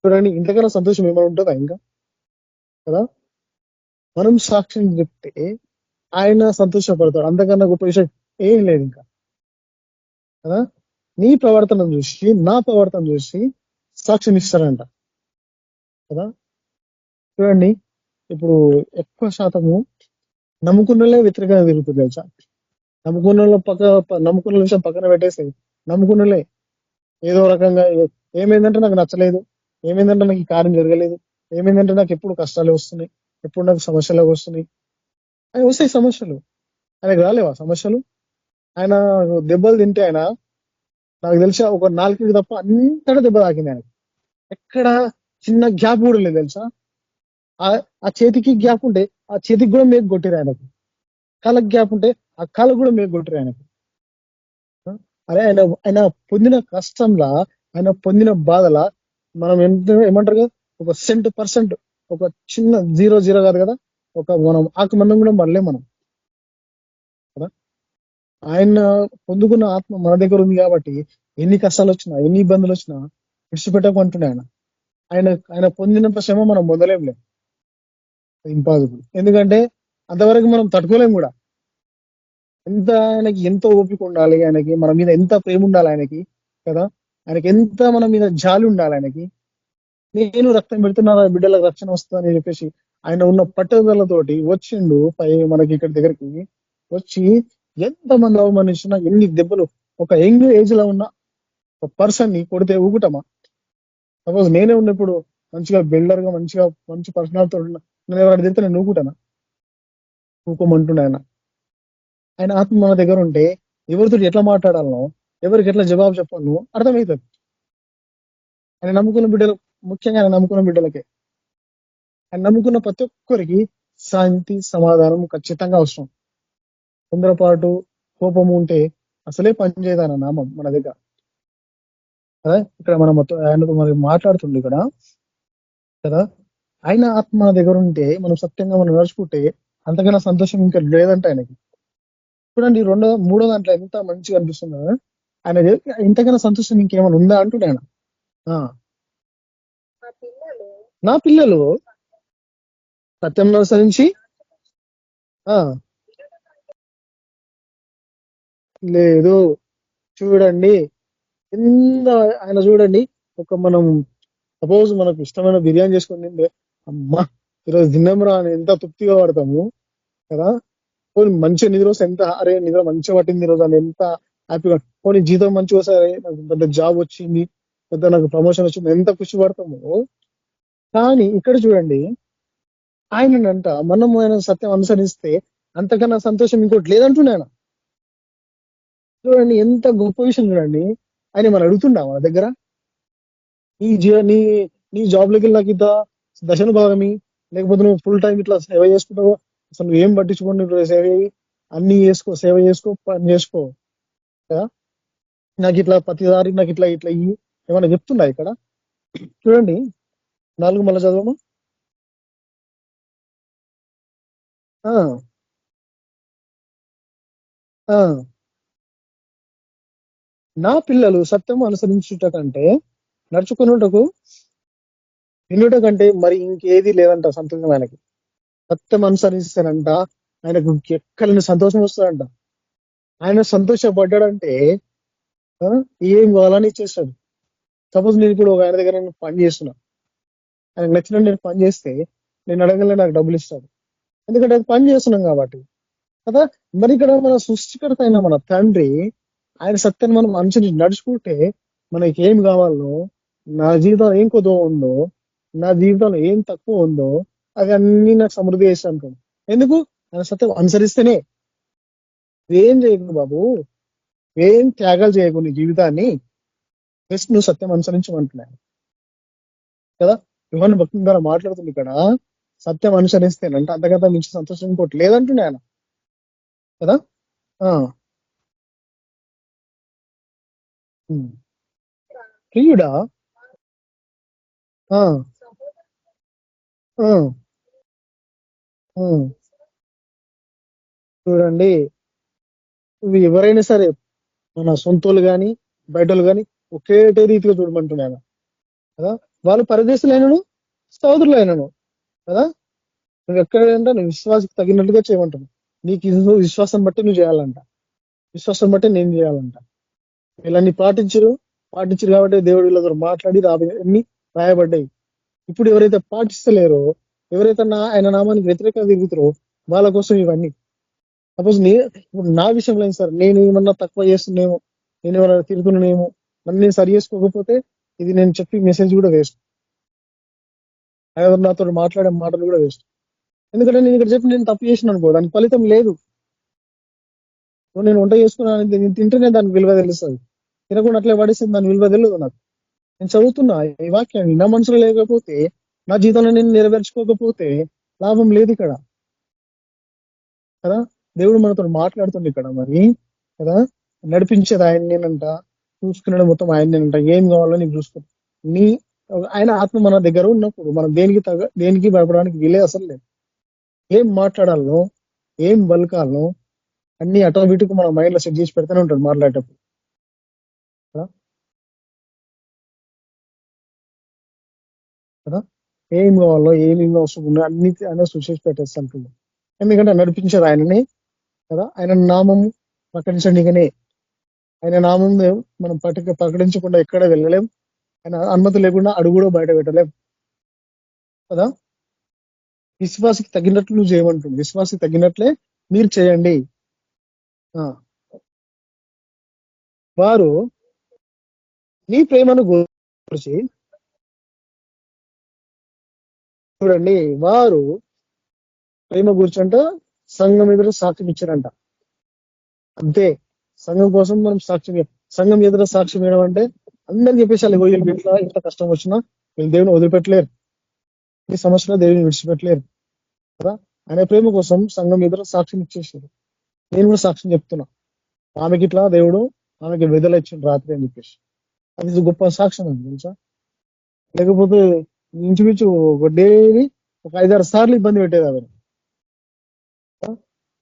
చూడండి, ఇంతకన్నా సంతోషం ఏమైనా ఉంటుందా ఇంకా కదా. మనం సాక్ష్యం చెప్తే ఆయన సంతోషపడతాడు, అంతకన్నా గొప్ప విషయం ఏం లేదు ఇంకా కదా. నీ ప్రవర్తన చూసి నా ప్రవర్తన చూసి సాక్ష్యం ఇస్తారంట కదా. చూడండి, ఇప్పుడు ఎక్కువ శాతము నమ్ముకున్నలే వ్యతిరేకంగా తిరుగుతుంది తెలుసా. నమ్ముకున్న విషయం పక్కన పెట్టేసి నమ్ముకున్నలే ఏదో రకంగా ఏమైందంటే నాకు నచ్చలేదు, ఏమైందంటే నాకు ఈ కార్యం జరగలేదు, ఏమైందంటే నాకు ఎప్పుడు కష్టాలు వస్తున్నాయి, ఎప్పుడు నాకు సమస్యలు వస్తున్నాయి. ఆయన వస్తాయి సమస్యలు, ఆయనకు రాలేవా సమస్యలు. ఆయన దెబ్బలు తింటే ఆయన నాకు తెలిసి ఒక 4 తప్ప అంతటా దెబ్బ తాకింది ఆయనకు. ఎక్కడ చిన్న గ్యాప్ కూడా లేదు తెలుసా. ఆ చేతికి గ్యాప్ ఉంటే ఆ చేతికి కూడా మేకు కొట్టిరు ఆయనకు, కాళ్ళకి గ్యాప్ ఉంటే ఆ కాళ్ళకు కూడా మేకు కొట్టిరు ఆయనకు. అరే ఆయన పొందిన కష్టంలా, ఆయన పొందిన బాధలా మనం ఏమంటారు కదా, ఒక 1% ఒక చిన్న 0.0 కాదు కదా, ఒక మనం ఆకుమందం కూడా మళ్ళీ మనం కదా. ఆయన పొందుకున్న ఆత్మ మన దగ్గర ఉంది కాబట్టి ఎన్ని కష్టాలు వచ్చినా ఎన్ని ఇబ్బందులు వచ్చినా విడిచిపెట్టకుంటుండే ఆయన. ఆయన ఆయన పొందినంత శ్రమ మనం పొందలేంలే, ఇంపాసిబుల్. ఎందుకంటే అంతవరకు మనం తట్టుకోలేం కూడా. ఆయనకి ఎంత ఓపిక ఉండాలి, ఆయనకి మన మీద ఎంత ప్రేమ ఉండాలి ఆయనకి కదా. ఆయనకి ఎంత మన మీద జాలి ఉండాలి ఆయనకి. నేను రక్తం పెడుతున్నా బిడ్డలకు రక్షణ వస్తుందని చెప్పేసి ఆయన ఉన్న పట్టుదలతోటి వచ్చిండు మనకి ఇక్కడ దగ్గరికి వచ్చి ఎంతమంది అవమానించినా ఎన్ని దెబ్బలు. ఒక యంగ్ ఏజ్ లో ఉన్న ఒక పర్సన్ ని కొడితే ఊగుటమా. సపోజ్ నేనే ఉన్నప్పుడు మంచిగా బిల్డర్ గా మంచి పర్సనాలిటీ నేను ఎవరైనా తిరిగితే నేను ఊగుటానా, ఊకోమంటుండే ఆయన. ఆయన ఆత్మ మన దగ్గర ఉంటే ఎవరితో ఎట్లా మాట్లాడాలనో, ఎవరికి ఎట్లా జవాబు చెప్పాలనో అర్థమవుతుంది. ఆయన నమ్ముకున్న బిడ్డలు, ముఖ్యంగా ఆయన నమ్ముకున్న బిడ్డలకే, ఆయన నమ్ముకున్న ప్రతి ఒక్కరికి శాంతి సమాధానం ఖచ్చితంగా అవసరం. తొందరపాటు కోపము ఉంటే అసలే పనిచేయదు ఆయన నామం మన దగ్గర కదా. ఇక్కడ మనం ఆయనతో మరి మాట్లాడుతుంది ఇక్కడ కదా. ఆయన ఆత్మ మన దగ్గర ఉంటే మనం సత్యంగా మనం నడుచుకుంటే అంతకన్నా సంతోషం ఇంకా లేదంట ఆయనకి. చూడండి, మూడో దాంట్లో ఎంత మంచిగా అనిపిస్తుందో. ఆయన ఇంతకన్నా సంతోషం ఇంకేమైనా ఉందా అంటుండే ఆయన. నా పిల్లలు సత్యం అనుసరించి లేదు. చూడండి ఎంత ఆయన చూడండి, ఒక మనం సపోజ్ మనకు ఇష్టమైన బిర్యానీ చేసుకొని తింటే అమ్మా ఈరోజు తిన్నాంరా అని ఎంత తృప్తిగా పడతాము కదా. పోనీ మంచిగా నిద్ర వస్తే ఎంత అరే నిద్ర మంచిగా పట్టింది ఈరోజు అని ఎంత హ్యాపీగా. పోనీ జీతం మంచిగా వస్తాయి, నాకు పెద్ద జాబ్ వచ్చింది, పెద్ద నాకు ప్రమోషన్ వచ్చింది, ఎంత ఖుషి పడతాము. కానీ ఇక్కడ చూడండి, ఆయనంట మనం ఆయన సత్యం అనుసరిస్తే అంతకన్నా సంతోషం ఇంకోటి లేదంటున్నా ఆయన. చూడండి ఎంత గొప్ప విషయం. చూడండి, ఆయన మనం అడుగుతుండా మన దగ్గర నీ జాబ్లోకి వెళ్ళి నాకు ఇంత దశను భాగమి, లేకపోతే నువ్వు ఫుల్ టైం ఇట్లా సేవ చేసుకుంటావు, అసలు నువ్వు ఏం పట్టించుకోండి, సేవ అన్ని చేసుకో, సేవ చేసుకో, పని చేసుకో కదా. నాకు ఇట్లా ప్రతిదారి నాకు ఇట్లా ఇట్లా ఇవి ఏమైనా చెప్తుండా ఇక్కడ. చూడండి 4 మళ్ళీ చదవమా. నా పిల్లలు సత్యం అనుసరించుట కంటే నడుచుకున్నటకు వినుట కంటే మరి ఇంకేది లేదంట సంతోషం ఆయనకి. సత్యం అనుసరిస్తానంట ఆయనకు ఎక్కడని సంతోషం వస్తుందంట. ఆయన సంతోషపడ్డాడంటే ఏం కావాలని ఇచ్చేస్తాడు. సపోజ్ నేను ఇప్పుడు ఒక ఆయన దగ్గర నేను పని చేస్తున్నా, ఆయనకు నచ్చినట్టు నేను పని చేస్తే నేను అడగలే నాకు డబ్బులు ఇస్తాడు, ఎందుకంటే అది పని చేస్తున్నాం కాబట్టి కదా. మరి ఇక్కడ మన సృష్టికర్త అయిన మన తండ్రి ఆయన సత్యాన్ని మనం అనుసరించి నడుచుకుంటే మనకి ఏం కావాలో, నా జీవితం ఏం కొద్దిగా ఉందో నా జీవితంలో ఏం తక్కువ ఉందో అవి అన్ని నాకు సమృద్ధి చేసి అంటాడు. ఎందుకు? ఆయన సత్యం అనుసరిస్తేనే. ఏం చేయకు బాబు, ఏం త్యాగాలు చేయకు నీ జీవితాన్ని, జస్ట్ నువ్వు సత్యం అనుసరించమంటున్నాను కదా. యోహాను భక్తుల ద్వారా మాట్లాడుతుంది ఇక్కడ, సత్యం అనుసరిస్తేనంటే అంతకంతా మించి సంతోషం ఇంకోటి లేదంటున్నాను కదా. ప్రియుడా, చూడండి, ఇవి ఎవరైనా సరే మన సొంతోళ్ళు కానీ బయటోళ్ళు కానీ ఒకేటే రీతిగా చూడమంటున్నాను కదా. వాళ్ళు పరదేశులైనను సోదరులైనను కదా. నువ్వు ఎక్కడంటే నువ్వు విశ్వాసకు తగినట్టుగా చేయమంటాను. నీకు విశ్వాసం బట్టి నువ్వు చేయాలంట, విశ్వాసం బట్టి నేను చేయాలంట. వీళ్ళని పాటించరు కాబట్టి దేవుడు వీళ్ళతో మాట్లాడి అన్ని రాయబడ్డాయి. ఇప్పుడు ఎవరైతే పాటిస్తలేరో, ఎవరైతే ఆయన నామానికి వ్యతిరేకంగా తిరుగుతారో వాళ్ళ కోసం ఇవన్నీ. సపోజ్ ఇప్పుడు నా విషయంలో సార్, నేను ఏమన్నా తక్కువ చేస్తున్నానేమో, నేను ఏమన్నా తిరుగుతున్నానేమో, నన్ను నేను సరి చేసుకోకపోతే ఇది నేను చెప్పి మెసేజ్ కూడా వేస్ట్, ఎవరు నాతో మాట్లాడే మాటలు కూడా వేస్ట్. ఎందుకంటే నేను ఇక్కడ చెప్పి నేను తప్పు చేసిన అనుకో, దానికి ఫలితం లేదు. నేను వంట చేసుకున్నాను, నేను తింటేనే దానికి విలువ తెలుస్తుంది, తినకుండా అట్లే పడేసింది దాని విలువ తెలియదు నాకు. నేను చదువుతున్నా ఈ వాక్యాన్ని, నా మనసులో లేకపోతే, నా జీవితంలో నేను నెరవేర్చుకోకపోతే లాభం లేదు ఇక్కడ కదా. దేవుడు మనతో మాట్లాడుతుంది ఇక్కడ మరి కదా. నడిపించేది ఆయన నేనంట, చూసుకున్నాడు మొత్తం ఆయన నేనంట. ఏం కావాలో నీకు చూసుకో. నీ ఆయన ఆత్మ మన దగ్గర ఉన్నప్పుడు మనం దేనికి భయపడడానికి వీలే అసలు లేదు. ఏం మాట్లాడాలనో, ఏం బలకాలనో అన్ని ఆటోమేటిక్ మన మైండ్ లో సెట్ చేసి పెడతానే ఉంటాడు మాట్లాడేటప్పుడు కదా. ఏం కావాలో ఏమి అవసరం ఉన్నా అన్ని ఆయన సూచేసి పెట్టేస్తుంటుంది. ఎందుకంటే నడిపించారు ఆయనని కదా. ఆయన నామం ప్రకటించడానికనే, ఆయన నామం మనం ప్రకటించకుండా ఎక్కడ వెళ్ళలేం. ఆయన అనుమతి లేకుండా అడుగు కూడా బయట పెట్టలేం కదా. విశ్వాసకి తగినట్లు నువ్వు చేయమంటుంది, విశ్వాసకి తగినట్లే మీరు చేయండి. వారు నీ ప్రేమను గురించి చూడండి, వారు ప్రేమ గురించంట సంఘం ఎదురు సాక్ష్యం ఇచ్చారంట. అంతే, సంఘం కోసం మనం సాక్ష్యం, సంఘం ఎదురు సాక్ష్యం ఇవ్వడం అంటే అందరికి చెప్పేసాలి, వీళ్ళు ఇంట్లో ఎంత కష్టం వచ్చినా వీళ్ళు దేవుని వదిలిపెట్టలేరు, ఈ సమస్యలో దేవుని విడిచిపెట్టలేరు కదా. ఆయన ప్రేమ కోసం సంఘం ఎదురు సాక్ష్యం ఇచ్చేసారు. నేను కూడా సాక్ష్యం చెప్తున్నా, ఆమెకి ఇట్లా దేవుడు ఆమెకి విడుదల ఇచ్చిండు రాత్రి అని చెప్పేసి. అది గొప్ప సాక్ష్యం అండి తెలుసా. లేకపోతే ఇంచుమించు డైలీ ఒక 5-6 సార్లు ఇబ్బంది పెట్టేది ఆమె.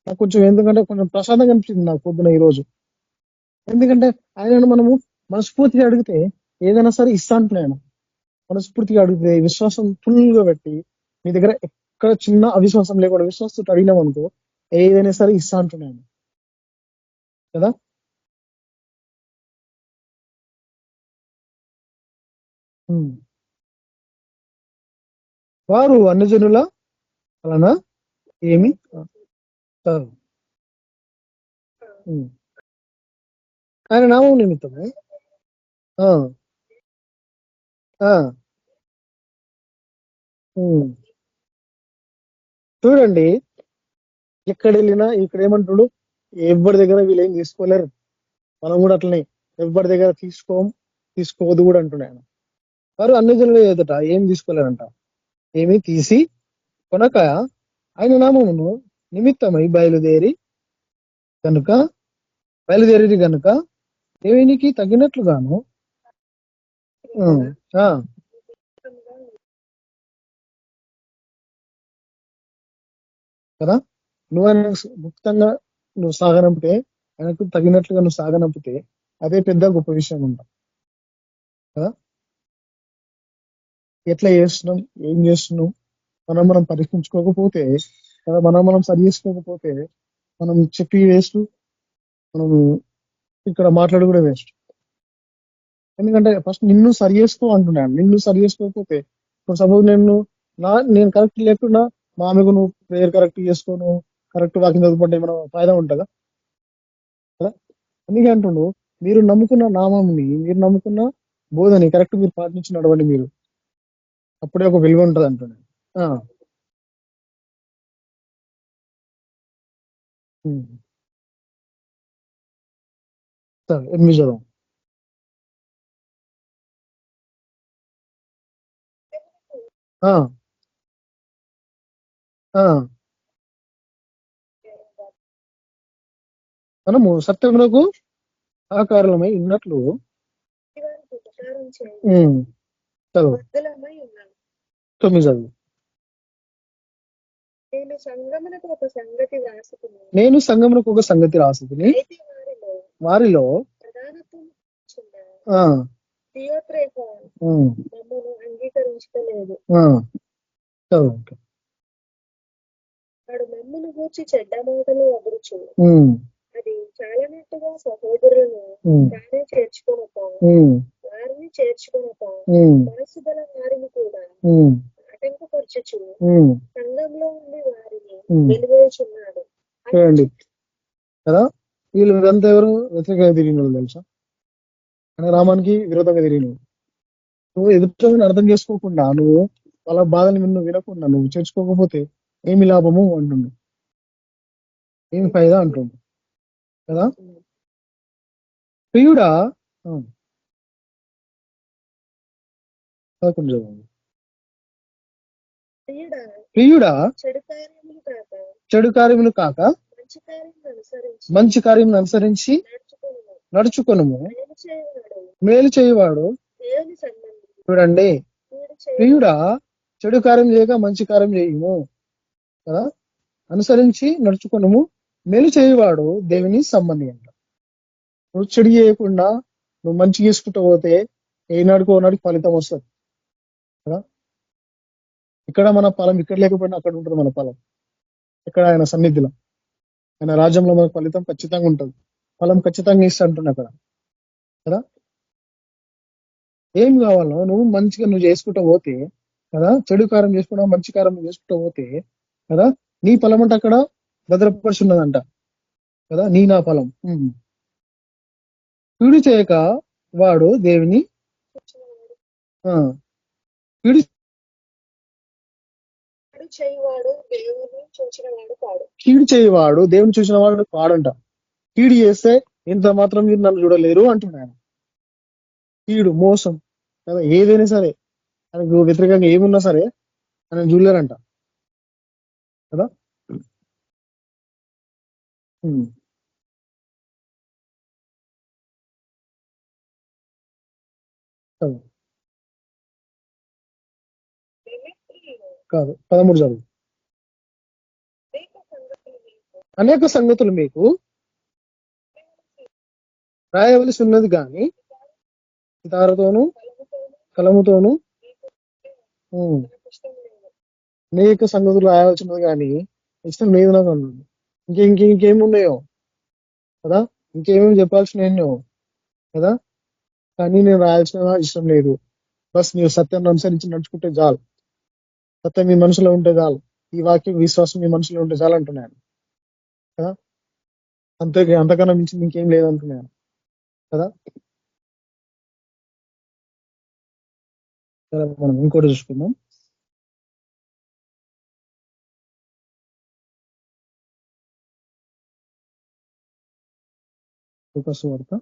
నాకు కొంచెం ఎందుకంటే కొంచెం ప్రశాంతంగా అనిపించింది నాకు పొద్దున ఈ రోజు. ఎందుకంటే ఆయనను మనము మనస్ఫూర్తిగా అడిగితే ఏదైనా సరే ఇస్తా అంటున్నాను. మనస్ఫూర్తిగా అడిగితే విశ్వాసం ఫుల్ గా పెట్టి, మీ దగ్గర ఎక్కడ చిన్న అవిశ్వాసం లేకుండా విశ్వాసంతో అడిగినాం అనుకో, ఏదైనా సరే ఇస్తా అంటున్నాను కదా. వారు అన్యజనుల వలన ఏమి ఆయన నామం నిమిత్తము చూడండి, ఎక్కడ వెళ్ళినా ఇక్కడ ఏమంటుడు, ఎవరి దగ్గర వీళ్ళు ఏం తీసుకోలేరు. మనం కూడా అట్లనే ఎవరి దగ్గర తీసుకోవద్దు కూడా అంటున్నాను. వారు అన్ని జనులు ఎదుట ఏం తీసుకోలేరంట, ఏమి తీసి కొనక ఆయన నామమును నిమిత్తమై బయలుదేరి కనుక దేవునికి తగినట్లుగాను కదా. నువ్వు ఆయన ముక్తంగా నువ్వు సాగనంపితే, ఆయనకు తగినట్లుగా నువ్వు సాగనంపితే అదే పెద్ద గొప్ప విషయం ఉంటా కదా. ఎట్లా చేస్తున్నాం, ఏం చేస్తున్నాం, మనం పరీక్షించుకోకపోతే కదా, మనం సరి చేసుకోకపోతే మనం చెప్పి వేస్ట్, మనం ఇక్కడ మాట్లాడి కూడా వేస్ట్. ఎందుకంటే ఫస్ట్ నిన్ను సరి చేసుకో అంటున్నాను. నిన్ను సరి చేసుకోకపోతే, ఇప్పుడు సపోజ్ నేను కరెక్ట్ లేకుండా మా ఆమెకు నువ్వు ప్రేయర్ కరెక్ట్ చేసుకోను, కరెక్ట్ వాకింగ్ చదువుకుంటే ఏమైనా ఫాయిదా ఉంటుందా కదా. అందుకే అంటుండు, మీరు నమ్ముకున్న నామంని, మీరు నమ్ముకున్న బోధని కరెక్ట్ మీరు పాటించి నడవండి. మీరు అప్పుడే ఒక విలువ ఉంటుంది అంటున్నాను. సరే 8 చదవం. ఆ, ఆ. మనము సత్యమునకు ఆకారమై ఉన్నట్లు చదువు 9 చదువు. నేను సంఘమునకు ఒక సంగతి రాసుకుని వారిలో అంగీకరించలేదు. చదువు. వాడు మమ్మను గూర్చి చెడ్డ మాటలు అగురుచు అది చాలనట్టుగా సహోదరులను తానే వారిని చేర్చుకొనక మనసు గల వారిని కూడా ఆటంకపరచుచు సంఘంలో ఉండి వారిని వెలువేచున్నాడు. చూడండి కదా, వీళ్ళు వీరంతా ఎవరు వ్యతిరేకంగా తిరిగిన వాళ్ళు తెలుసా? అంటే రామానికి విరోధంగా తిరిగిన. నువ్వు ఎదుటి అర్థం చేసుకోకుండా, నువ్వు వాళ్ళ బాధని నువ్వు వినకుండా నువ్వు చేర్చుకోకపోతే ఏమి లాభము అంటుండు, ఏమి ఫైదా అంటుండు కదా. ప్రియుడా ప్రియుడా చెడు కార్యములు కాక మంచి కార్యములు అనుసరించి నడుచుకొనుము. మేలు చేయవాడు చూడండి, ప్రియుడా చెడు కార్యం చేయక మంచి కార్యం చేయము కదా, అనుసరించి నడుచుకొనుము. మేలు చేయవాడు దేవుని సంబంధి అంట. నువ్వు చెడు చేయకుండా నువ్వు మంచి చేసుకుంటూ పోతే ఏనాడుకో నాడికి ఫలితం వస్తుంది కదా. ఇక్కడ మన ఫలం ఇక్కడ లేకపోయినా అక్కడ ఉంటుంది మన ఫలం. ఇక్కడ ఆయన సన్నిధిలో, ఆయన రాజ్యంలో మనకు ఫలితం ఖచ్చితంగా ఉంటుంది, ఫలం ఖచ్చితంగా ఇస్తా అంటున్నా అక్కడ కదా. ఏం కావాలో నువ్వు మంచిగా నువ్వు చేసుకుంటూ పోతే కదా, చెడు కారం చేసుకుంటా మంచి కారం చేసుకుంటూ పోతే కదా, నీ ఫలం అంటే అక్కడ భద్రపరిచి ఉన్నదంట కదా, నీ నా ఫలం. పీడి చేయక వాడు దేవుని పీడి కీడు చేయవాడు దేవుని చూసిన వాడు కాడంట. కీడు చేస్తే ఇంత మాత్రం మీరు నన్ను చూడలేరు అంటున్నాను. కీడు మోసం కదా, ఏదైనా సరే ఆయనకు వ్యతిరేకంగా ఏమున్నా సరే ఆయన చూడలేరంట కదా. కాదు 13 చదువు. అనేక సంగతులు మీకు రాయవలసి ఉన్నది కానీ తారతోనూ కలముతోనూ అనేక సంగతులు రాయవలసి ఉన్నది కానీ ఇష్టం లేదు నాకు అన్నాడు. ఇంకేమున్నాయో కదా, ఇంకేమేమి చెప్పాల్సిన ఎన్నో కదా, కానీ నేను రాయాల్సిన ఇష్టం లేదు. బస్ నీవు సత్యాన్ని అనుసరించి నడుచుకుంటే చాలు, సత్యం మీ మనసులో ఉంటే చాలు, ఈ వాక్యం విశ్వాసం మీ మనసులో ఉంటే చాలు అంటున్నాను కదా. అంతకన్నా మించి ఇంకేం లేదంటున్నాను కదా. మనం ఇంకోటి చూసుకుందాం. లూకాసు వార్త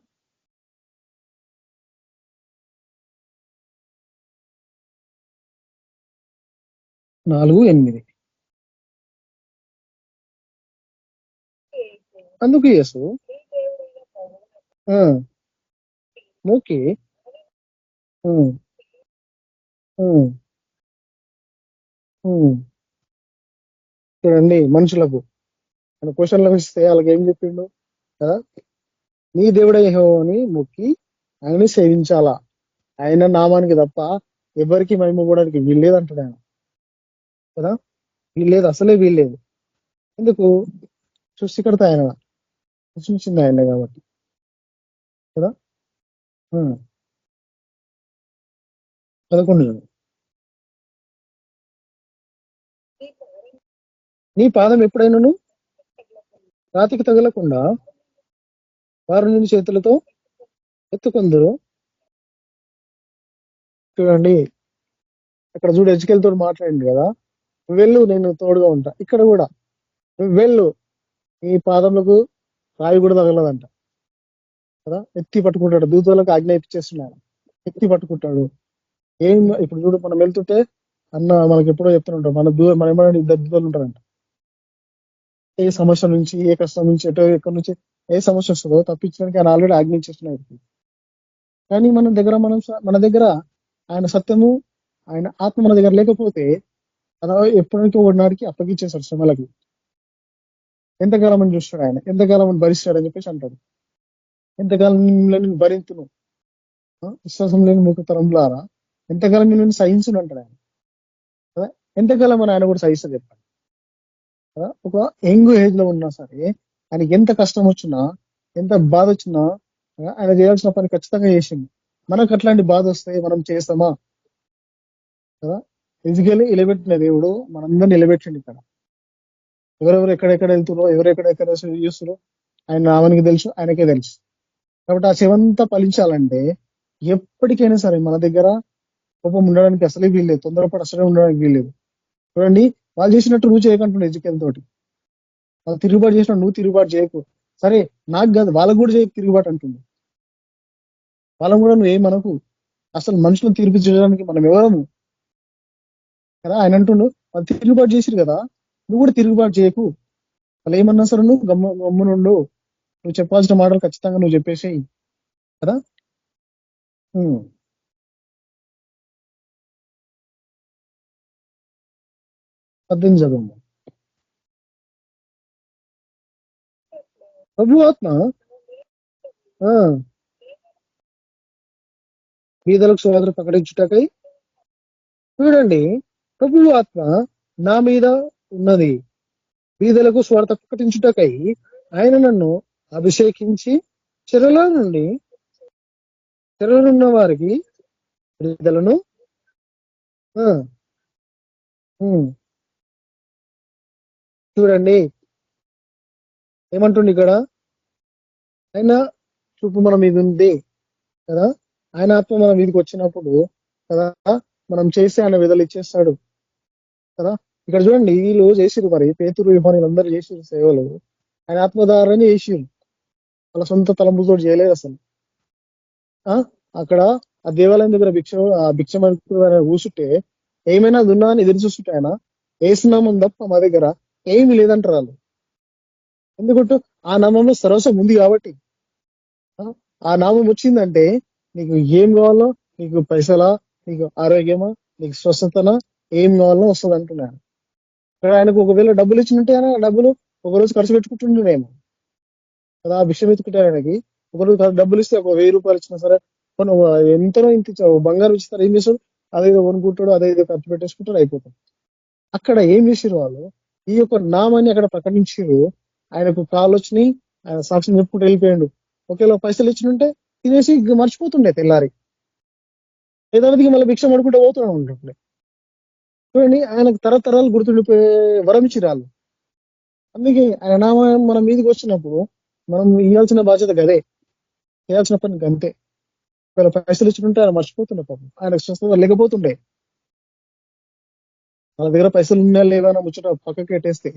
4:8. అందుకు యేసు ఓకే చూడండి, మనుషులకు మన క్వశ్చన్లు ఇస్తే వాళ్ళకి ఏం చెప్పిండు కదా, నీ దేవుడ యెహోవాని మొక్కి ఆయన్ని సేవించాలా, ఆయన నామానికి తప్ప ఎవరికి మహిమ పోవడానికి వీల్లేదు అంటాడు ఆయన కదా. వీల్లేదు, అసలే వీల్లేదు. ఎందుకు? సృష్టికర్త ఆయన, సృష్టించింది ఆయన కాబట్టి కదా. 11 నీ పాదం ఎప్పుడైనాను రాతికి తగలకుండా వారు నిన్ను చేతులతో ఎత్తుకొందరు. చూడండి, ఇక్కడ చూడు ఎజ్కేల్తో మాట్లాడింది కదా, నువ్వు వెళ్ళు నేను తోడుగా ఉంటా. ఇక్కడ కూడా నువ్వు వెళ్ళు, నీ పాదములకు రాయి కూడా తగలదంట కదా. ఎత్తి పట్టుకుంటాడు, దూతలకు ఆజ్ఞాపించేస్తున్నాడు, ఎత్తి పట్టుకుంటాడు. ఏం ఇప్పుడు చూడు, మనం వెళ్తుంటే అన్న మనకి ఎప్పుడో చెప్తుంటాం, మన ఏమైనా ఇద్దరు దూతలు ఉంటారంట. ఏ సమస్య నుంచి, ఏ కష్టం నుంచి, ఎక్కడి నుంచి ఏ సమస్య వస్తుందో తప్పించడానికి ఆయన ఆల్రెడీ ఆజ్ఞాపించేస్తున్నాడు. కానీ మన దగ్గర ఆయన సత్యము, ఆయన ఆత్మ మన దగ్గర లేకపోతే అలా ఎప్పటికీ ఒకనాడికి అప్పగించేశాడు శ్రమలకి. ఎంతకాలం అని చూస్తాడు ఆయన, ఎంతకాలం అని భరిస్తాడు అని చెప్పేసి అంటాడు. ఎంతకాలం నేను భరించును విశ్వాసం లేని మూకతరంలారా, ఎంతకాలం నేను సహించును అంటాడు ఆయన కదా. ఎంతకాలం అని ఆయన కూడా సహిస్తా చెప్పాడు కదా. ఒక యంగ్ ఏజ్ లో ఉన్నా సరే ఆయనకి ఎంత కష్టం వచ్చినా, ఎంత బాధ వచ్చినా ఆయన చేయాల్సిన పని ఖచ్చితంగా చేసింది. మనకు అట్లాంటి బాధ వస్తే మనం చేస్తామా కదా. ఫిజికల్లీ నిలబెట్టిన దేవుడు మనందరూ నిలబెట్టండి. ఇక్కడ ఎవరెవరు ఎక్కడెక్కడ వెళ్తున్నారో, ఎవరెక్కడెక్కడ చూస్తున్నారో ఆయన నామానికి తెలుసు, ఆయనకే తెలుసు. కాబట్టి ఆ చెవంతా ఫలించాలంటే ఎప్పటికైనా సరే మన దగ్గర కోపం ఉండడానికి అసలే వీల్లేదు, తొందరపాటు అసలే ఉండడానికి వీల్లేదు. చూడండి, వాళ్ళు చేసినట్టు నువ్వు చేయకంటున్నావు. ఎజ్కేల్ తోటి వాళ్ళు తిరుగుబాటు చేసినట్టు నువ్వు తిరుగుబాటు చేయకు. సరే నాకు కాదు, వాళ్ళకు కూడా చేయకు తిరుగుబాటు అంటుంది. వాళ్ళకు కూడా నువ్వు ఏమనకు. అసలు మనుషులను తీర్పు చేయడానికి మనం ఎవరము కదా. ఆయన అంటుండు, వాళ్ళు తిరుగుబాటు చేసిరు కదా, నువ్వు కూడా తిరుగుబాటు చేయకు. వాళ్ళు ఏమన్నా సరే నువ్వు గమ్మునుండు, నువ్వు చెప్పాల్సిన మాటలు ఖచ్చితంగా నువ్వు చెప్పేసేయి కదా. అర్థం చదువు. ప్రభు ఆత్మ బీదలకు సువార్త ప్రకటించుటకై, చూడండి, ప్రభు ఆత్మ నా మీద ఉన్నది, బీదలకు స్వార్థ ప్రకటించుటకై ఆయన నన్ను అభిషేకించి చెరలోనున్న వారికి విడుదలను చూడండి ఏమంటుండి ఇక్కడ, ఆయన చూపు మన మీద ఉంది కదా. ఆయన ఆత్మ మన మీదకి వచ్చినప్పుడు కదా మనం చేసి ఆయన విడుదల ఇచ్చేస్తాడు కదా. ఇక్కడ చూడండి, వీళ్ళు చేసిరు, మరి పేతురు యోహాను అందరూ చేసిరు సేవలు, ఆయన ఆత్మధారని చేసిరు, వాళ్ళ సొంత తలంపుతో చేయలేదు అసలు. అక్కడ ఆ దేవాలయం దగ్గర భిక్షమడుకు కూర్చుంటే ఏమైనా ఉన్నా అని ఎదురు చూస్తుంటే ఆయన ఏసునామం తప్ప మా దగ్గర ఏమి లేదంటారు వాళ్ళు. ఎందుకంటే ఆ నామంలో సర్వస్వం ఉంది కాబట్టి. ఆ నామం వచ్చిందంటే నీకు ఏం కావాలో, నీకు పైసలా, నీకు ఆరోగ్యమా, నీకు స్వస్థతనా, ఏం కావాలో వస్తుంది అంటున్నాను. ఇక్కడ ఆయనకు ఒకవేళ డబ్బులు ఇచ్చినట్టే ఆయన డబ్బులు ఒకరోజు ఖర్చు పెట్టుకుంటుండేమో కదా. ఆ విషయం ఎత్తుకుంటారు ఆయనకి. ఒకరోజు డబ్బులు ఇస్తే ఒక 1000 రూపాయలు ఇచ్చినా సరే, ఎంతనో ఇంత బంగారం ఇస్తారు, ఏం చేస్తాడు, అదేదో కొనుక్కుంటాడు, అదేదో ఖర్చు పెట్టేసుకుంటాడు, అయిపోతాడు. అక్కడ ఏం చేసారు వాళ్ళు, ఈ యొక్క నామాన్ని అక్కడ ప్రకటించారు. ఆయనకు కాళ్ళు వచ్చినాయి, ఆయన సాక్ష్యం చెప్పుకుంటూ వెళ్ళిపోయాడు. ఒకవేళ పైసలు ఇచ్చినుంటే తినేసి మర్చిపోతుండే తెల్లారి, ఏదానికి మళ్ళీ భిక్ష పడుకుంటూ పోతూనే ఉంటుండే. చూడండి, ఆయనకు తరతరాలు గుర్తుండిపోయే వరం ఇచ్చిరాళ్ళు. అందుకే ఆయన నామం మన మీదకి వచ్చినప్పుడు మనం ఇవ్వాల్సిన బాధ్యత గదే, చేయాల్సిన పని గంతే. ఒకవేళ పైసలు ఇచ్చినట్టే ఆయన మర్చిపోతుండే పాపం, ఆయనకు స్వస్థత లేకపోతుండే. వాళ్ళ దగ్గర పైసలు ఉన్నా లేవా అని ముచ్చట పక్కకి పెట్టేస్తే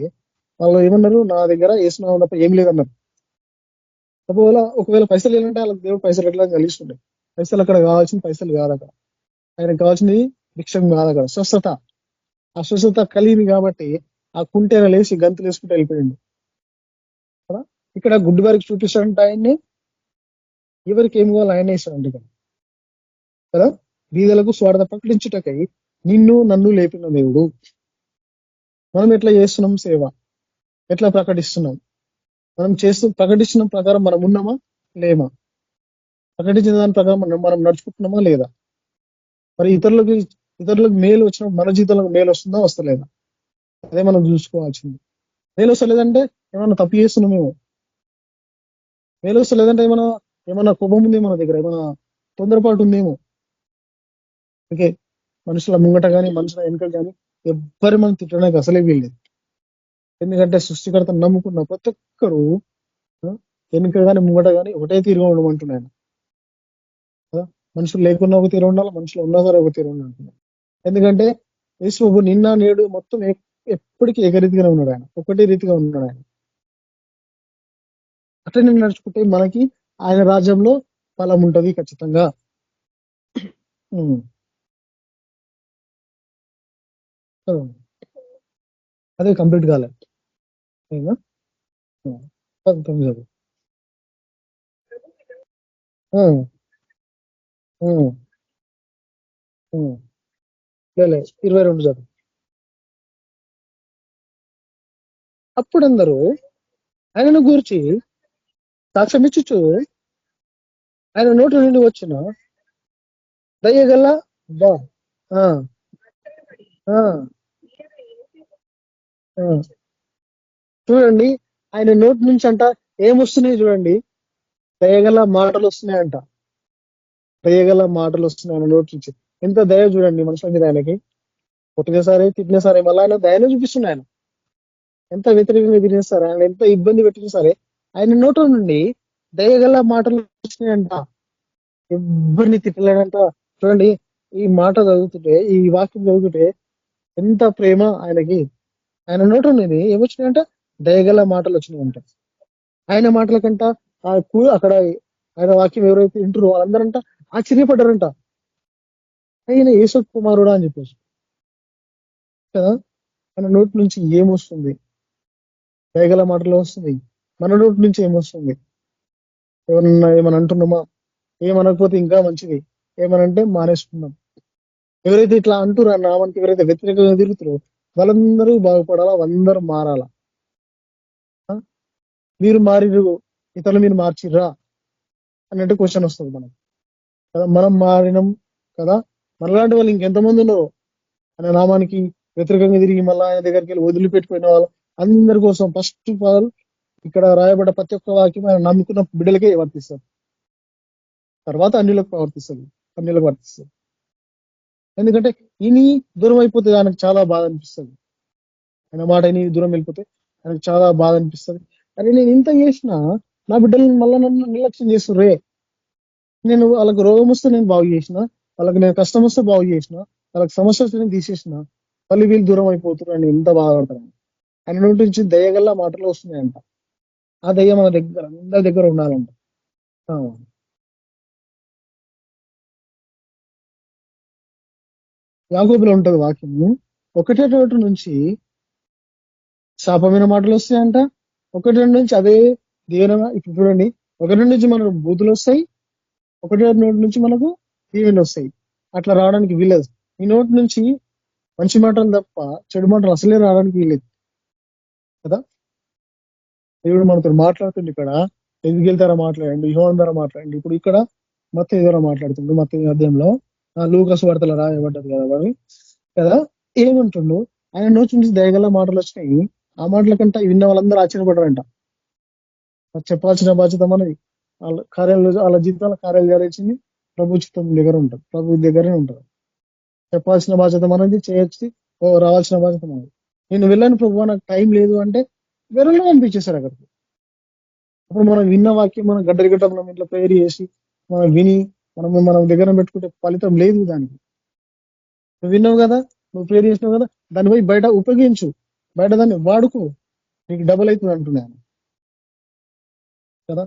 వాళ్ళు ఏమన్నారు, నా దగ్గర వేసిన తప్ప ఏం లేదన్నారు. ఒకవేళ పైసలు ఏంటంటే వాళ్ళకి దేవుడు పైసలు ఎట్లా కలిగిస్తుండే. పైసలు అక్కడ కావాల్సిన పైసలు కాదు, అక్కడ ఆయనకు కావాల్సింది భిక్షం కాదు, అక్కడ స్వస్థత. ఆ స్వస్థత కలిగింది కాబట్టి ఆ కుంటేన లేచి గంతులు వేసుకుంటూ వెళ్ళిపోయింది కదా. ఇక్కడ గుడ్డి వారికి చూపిస్తాడంటే ఆయన్ని, ఎవరికి ఏం కావాలో ఆయన ఇస్తాడంట కదా. బీదలకు స్వార్థ ప్రకటించుటకై నిన్ను నన్ను లేపిన దేవుడు. మనం ఎట్లా చేస్తున్నాం సేవ, ఎట్లా ప్రకటిస్తున్నాం, మనం ప్రకటిస్తున్న ప్రకారం మనం ఉన్నామా లేమా, ప్రకటించిన దాని ప్రకారం మనం నడుచుకుంటున్నామా లేదా, మరి ఇతరులకు మేలు వచ్చినప్పుడు మన జీవితంలో మేలు వస్తుందా వస్తలేదా, అదే మనం చూసుకోవాల్సింది. మేలు వస్తలేదంటే ఏమన్నా తప్పు చేస్తున్నామేమో, మేలు వస్తలేదంటే ఏమన్నా కోపం ఉంది మన దగ్గర, ఏమన్నా తొందరపాటు ఉందేమో. ఓకే, మనుషుల ముంగట కానీ మనుషుల వెనుక కానీ ఎవ్వరి మనం తిట్టడానికి అసలే వీల్లేదు. ఎందుకంటే సృష్టికర్త నమ్ముకున్న ప్రతి ఒక్కరు వెనుక కానీ ముంగట కానీ ఒకటే తీరుగా ఉండమంటున్నాను. మనుషులు లేకున్నా ఒక తీరు ఉండాలి, మనుషులు ఉన్నా సరే ఒక తీరు ఉండాలి. ఎందుకంటే యేసు ప్రభు నిన్న నేడు మొత్తం ఎప్పటికీ ఏకరీతిగానే ఉన్నాడు ఆయన, ఒకటే రీతిగా ఉన్నాడు ఆయన. అట్లనే నడుచుకుంటే మనకి ఆయన రాజ్యంలో ఫలం ఉంటది ఖచ్చితంగా. అదే కంప్లీట్ కాలేదు. లేదు 22 చదువు. అప్పుడు అందరూ ఆయనను గూర్చి సాక్ష్యం ఇచ్చుచు ఆయన నోటి నుండి వచ్చిన దయ్యగల బా చూడండి, ఆయన నోటి నుంచి అంట ఏమొస్తున్నాయి చూడండి, దయగల మాటలు వస్తున్నాయంట. దయగల మాటలు వస్తున్నాయి ఆయన నోటి నుంచి. ఎంత దయ చూడండి మనుషుల మీద ఆయనకి. కొట్టిన సరే తిట్టిన సరే మళ్ళీ ఆయన దయనే చూపిస్తున్నాయి. ఆయన ఎంత వ్యతిరేకంగా తిరిగిన సరే, ఆయన ఎంత ఇబ్బంది పెట్టినా సరే ఆయన నోటి నుండి దయగల మాటలు వస్తున్నాయంట. ఎవరిని తిట్టలేడంట. చూడండి, ఈ మాట చదువుతుంటే, ఈ వాక్యం చదువుతుంటే ఎంత ప్రేమ ఆయనకి. ఆయన నోటి నుండి ఏమొచ్చినాయంట, దయగల మాటలు వచ్చినాయంట. ఆయన మాటల కంట అక్కడ ఆయన వాక్యం ఎవరైతే వింటారో వాళ్ళందరంట ఆశ్చర్యపడ్డారంట, ఆయన యేసు కుమారుడా అని చెప్పేసి కదా. ఆయన నోటి నుంచి ఏమొస్తుంది? దయగల మాటలు వస్తుంది. మన నోటి నుంచి ఏమొస్తుంది? ఏమన్నా అంటున్నామా? ఏమనకపోతే ఇంకా మంచిది, ఏమనంటే మానేసుకున్నాం. ఎవరైతే ఇట్లా అంటున్నా నామానికి ఎవరైతే వ్యతిరేకంగా తిరుగుతారో వాళ్ళందరూ బాగుపడాలా, అందరూ మారాలా. మీరు మారిరు, ఇతరులు మీరు మార్చిర్రా అన్నట్టు క్వశ్చన్ వస్తుంది మనకు కదా. మనం మారినాం కదా, మనలాంటి వాళ్ళు ఇంకెంతమంది ఉన్నారో ఆయన నామానికి వ్యతిరేకంగా తిరిగి మళ్ళీ ఆయన దగ్గరికి వెళ్ళి వదిలిపెట్టుకున్న వాళ్ళు అందరి కోసం ఫస్ట్ ఆఫ్ ఆల్ ఇక్కడ రాయబడ్డ ప్రతి ఒక్క వాక్యం ఆయన నమ్ముకున్న బిడ్డలకే వర్తిస్తారు. తర్వాత అన్యులకు వర్తిస్తుంది. ఎందుకంటే ఇని దూరం అయిపోతే ఆయనకు చాలా బాధ అనిపిస్తుంది. ఆయన మాట ఇని దూరం వెళ్ళిపోతే ఆయనకు చాలా బాధ అనిపిస్తుంది. అరే నేను ఇంత చేసినా నా బిడ్డలను మళ్ళీ నన్ను నిర్లక్ష్యం చేస్తుర్రే. నేను వాళ్ళకి రోగం వస్తే నేను బాగు చేసిన, వాళ్ళకి నేను కష్టం వస్తే బాగు చేసిన, వాళ్ళకి సమస్య వస్తే నేను తీసేసిన, మళ్ళీ వీళ్ళు దూరం అయిపోతున్నారు అని ఎంత బాధపడతాను. ఆయన నోటి నుంచి దయగల్లా మాటలు వస్తున్నాయంట. ఆ దయ్య మన దగ్గర అందరి దగ్గర ఉండాలంట. యాకోబులో ఉంటది వాక్యం, ఒకటే నోటి నుంచి శాపమైన మాటలు వస్తాయంట, ఒకటి నుంచి అదే దీవెన. ఇప్పుడు చూడండి, ఒకటి నుంచి మనకు బూతులు వస్తాయి, ఒకటి నోటి నుంచి మనకు దీవెనలు వస్తాయి. అట్లా రావడానికి వీలేదు. ఈ నోటి నుంచి మంచి మాటలు తప్ప చెడు మాటలు అసలే రావడానికి వీలేదు కదా. దేవుడు మనతో మాట్లాడుతుంది. ఇక్కడ ఎదిగిల ద్వారా మాట్లాడండి, యోహాను ద్వారా మాట్లాడండి. ఇప్పుడు ఇక్కడ మత్తయి ద్వారా మాట్లాడుతుండు. మత్తయి అధ్యాయంలో లూకాసు వార్తలో రాయబడ్డది కదా. ఏమంటుండు, ఆయన నోటి నుంచి దయగల మాటలు వచ్చినాయి. ఆ మాటల కంటే విన్న వాళ్ళందరూ ఆశ్చర్యపడరంట. చెప్పాల్సిన బాధ్యత మనది. వాళ్ళ కార్యాలు, వాళ్ళ జీవితాల కార్యాలు జరిగించింది ప్రభు చిత్తం దగ్గర ఉంటుంది, ప్రభు దగ్గరనే ఉంటుంది. చెప్పాల్సిన బాధ్యత మనది, చేయొచ్చి రావాల్సిన బాధ్యత మనది. నేను వెళ్ళాను ప్రభు, నాకు టైం లేదు అంటే వెరలో పంపించేశారు అక్కడికి. అప్పుడు మనం విన్న వాక్యం మనం గడ్డరి గడ్డ మనం ఇంట్లో ప్రేయర్ చేసి మనం విని మనం దగ్గర పెట్టుకుంటే ఫలితం లేదు దానికి. నువ్వు విన్నావు కదా, నువ్వు ప్రేయర్ చేసినావు కదా, దాన్ని పోయి బయట ఉపయోగించు, బయట దాన్ని వాడుకో, నీకు డబుల్ అవుతుంది అంటున్నాను కదా.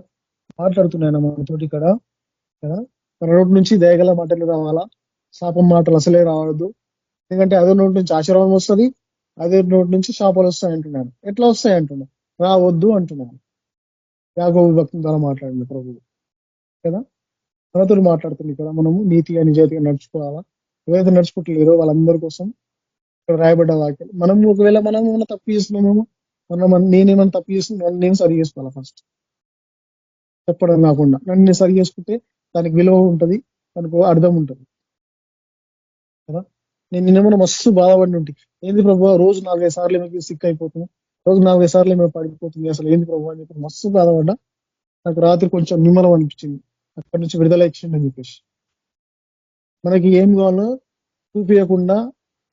మాట్లాడుతున్నాను మనతోటి ఇక్కడ కదా. మన నోటి నుంచి దయగల మాటలు రావాలా, శాపం మాటలు అసలే రావద్దు. ఎందుకంటే అదే నోటి నుంచి ఆశీర్వాదం వస్తుంది, అదే నోటి నుంచి శాపాలు వస్తాయి అంటున్నాను. ఎట్లా వస్తాయి అంటున్నాను, రావద్దు అంటున్నాను. యాకోబు భక్తుల ద్వారా మాట్లాడింది ప్రభు కదా. మనతో మాట్లాడుతుంది ఇక్కడ. మనము నీతిగా నిజాయితీగా నడుచుకోవాలా. ఎవరైతే నడుచుకుంటలేరో వాళ్ళందరి కోసం ఇక్కడ రాయబడ్డ వాక్యాలు. మనం ఒకవేళ మనం ఏమైనా తప్పు చేస్తున్నామేమో, నేనేమైనా తప్పు చేస్తున్నాను, నేను సరి చేసుకోవాలా ఫస్ట్ చెప్పడం కాకుండా. నన్ను నేను సరి చేసుకుంటే దానికి విలువ ఉంటుంది, దానికి అర్థం ఉంటుంది కదా. నేను నిన్న మస్తు బాధపడి ఉంటే, ఏంది ప్రభు రోజు 4-5 సార్లు ఏమైనా సిక్ అయిపోతుంది, రోజు 4-5 సార్లు ఏమైనా పడిపోతుంది, అసలు ఏంది ప్రభు అని చెప్పి మస్తు బాధపడ్డా. నాకు రాత్రి కొంచెం నిమ్మలం అనిపించింది, అక్కడి నుంచి విడుదల ఇచ్చింది అని చెప్పేసి. మనకి ఏం కావాలో చూపించకుండా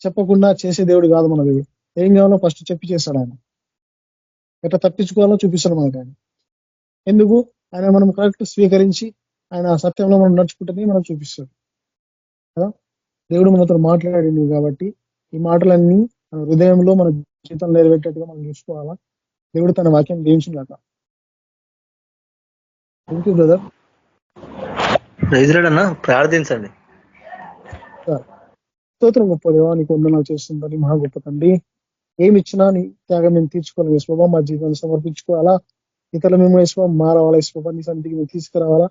చెప్పకుండా చేసే దేవుడు కాదు మన దేవుడు. ఏం కావాలో ఫస్ట్ చెప్పి చేస్తాడు ఆయన. ఎట్లా తప్పించుకోవాలో చూపిస్తాడు మనకు ఆయన. ఎందుకు ఆయన మనం కరెక్ట్ స్వీకరించి ఆయన సత్యంలో మనం నడుచుకుంటే మనం చూపిస్తాడు కదా. దేవుడు మనతో మాట్లాడింది కాబట్టి ఈ మాటలన్నీ మన హృదయంలో మన జీవితం నెరవేర్చేట్టుగా మనం చూసుకోవాలా. దేవుడు తన వాక్యం జయించుగాక. Thank you brother. ప్రైజ్లాడన్నా ప్రార్థించండి. స్తోత్రం గొప్ప దేవా, నీకు వందనాలు చేస్తుందని మహా గొప్ప తండ్రి. ఏమి ఇచ్చినా నీ త్యాగం మేము తీర్చుకోవాలి వేసుకోవా, మా జీవితాన్ని సమర్పించుకోవాలా. ఇతరులు మేము వేసుకో మారవాలా వేసుకోవా, నీ సన్నిధికి మేము తీసుకురావాలా.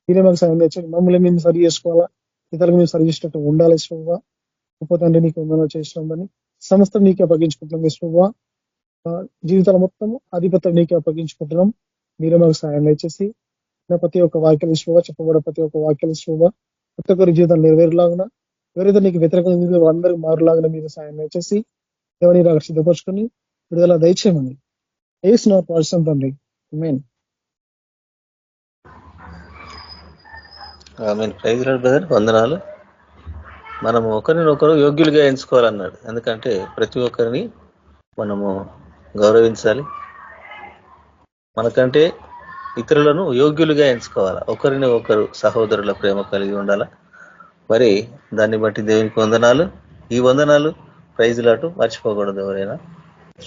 మీరే మాకు సాయం తెచ్చండి, మమ్మల్ని మేము సరి చేసుకోవాలా, ఇతరులకు మేము సరి చేసినట్టు ఉండాలి వేసుకోవా. గొప్ప తండ్రి నీకు వందనాలు చేస్తున్నామని సమస్తం నీకే అప్పగించుకుంటున్నాం వేసుకోవా. జీవితాల మొత్తం ఆధిపత్యం నీకే అప్పగించుకుంటున్నాం. మీరే మాకు సాయం తెచ్చేసి ప్రతి ఒక్క వాక్యాలు ఇసుకోవా, చెప్పబడే ప్రతి ఒక్క వాక్యాలు ఇసుకోవా, ప్రతి ఒక్కరి జీవితాలు నెరవేరులాగున, ఎవరైతే నీకు వ్యతిరేకంగా అందరూ మారులాగిన మీరు సాయం వచ్చేసి దేవుని రాక సిద్ధపరచుకొని విడుదల దయచేయమని ఏసునామమున ప్రార్థిస్తున్నాం తండ్రి. ఆమేన్. ఆమేన్. ప్రైజ్ లార్డ్ బ్రదర్, వందనాలు. మనము ఒకరినొకరు యోగ్యులుగా ఎంచుకోవాలన్నాడు. ఎందుకంటే ప్రతి ఒక్కరిని మనము గౌరవించాలి. మనకంటే ఇతరులను యోగ్యులుగా ఎంచుకోవాలా. ఒకరిని ఒకరు సహోదరుల ప్రేమ కలిగి ఉండాలా. మరి దాన్ని బట్టి దేవునికి వందనాలు. ఈ వందనాలు ప్రైజులాటు మర్చిపోకూడదు ఎవరైనా.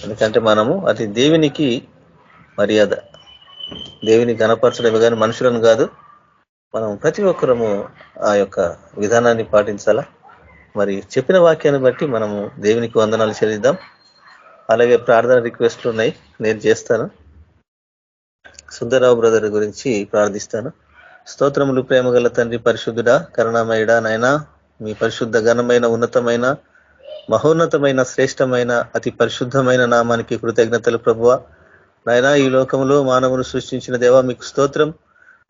ఎందుకంటే మనము అది దేవునికి మర్యాద, దేవుని గణపరచడమే కానీ మనుషులను కాదు. మనం ప్రతి ఒక్కరము ఆ యొక్క విధానాన్ని పాటించాలా. మరి చెప్పిన వాక్యాన్ని బట్టి మనము దేవునికి వందనాలు చెల్లిద్దాం. అలాగే ప్రార్థన రిక్వెస్ట్లు ఉన్నాయి, నేను చేస్తాను. సుందరరావు బ్రదర్ గురించి ప్రార్థిస్తాను. స్తోత్రములు ప్రేమగల తండ్రి, పరిశుద్ధుడా, కరుణామయుడా, నాయనా మీ పరిశుద్ధ ఘనమైన ఉన్నతమైన మహోన్నతమైన శ్రేష్టమైన అతి పరిశుద్ధమైన నామానికి కృతజ్ఞతలు ప్రభువ. నాయనా ఈ లోకంలో మానవును సృష్టించిన దేవా మీకు స్తోత్రం.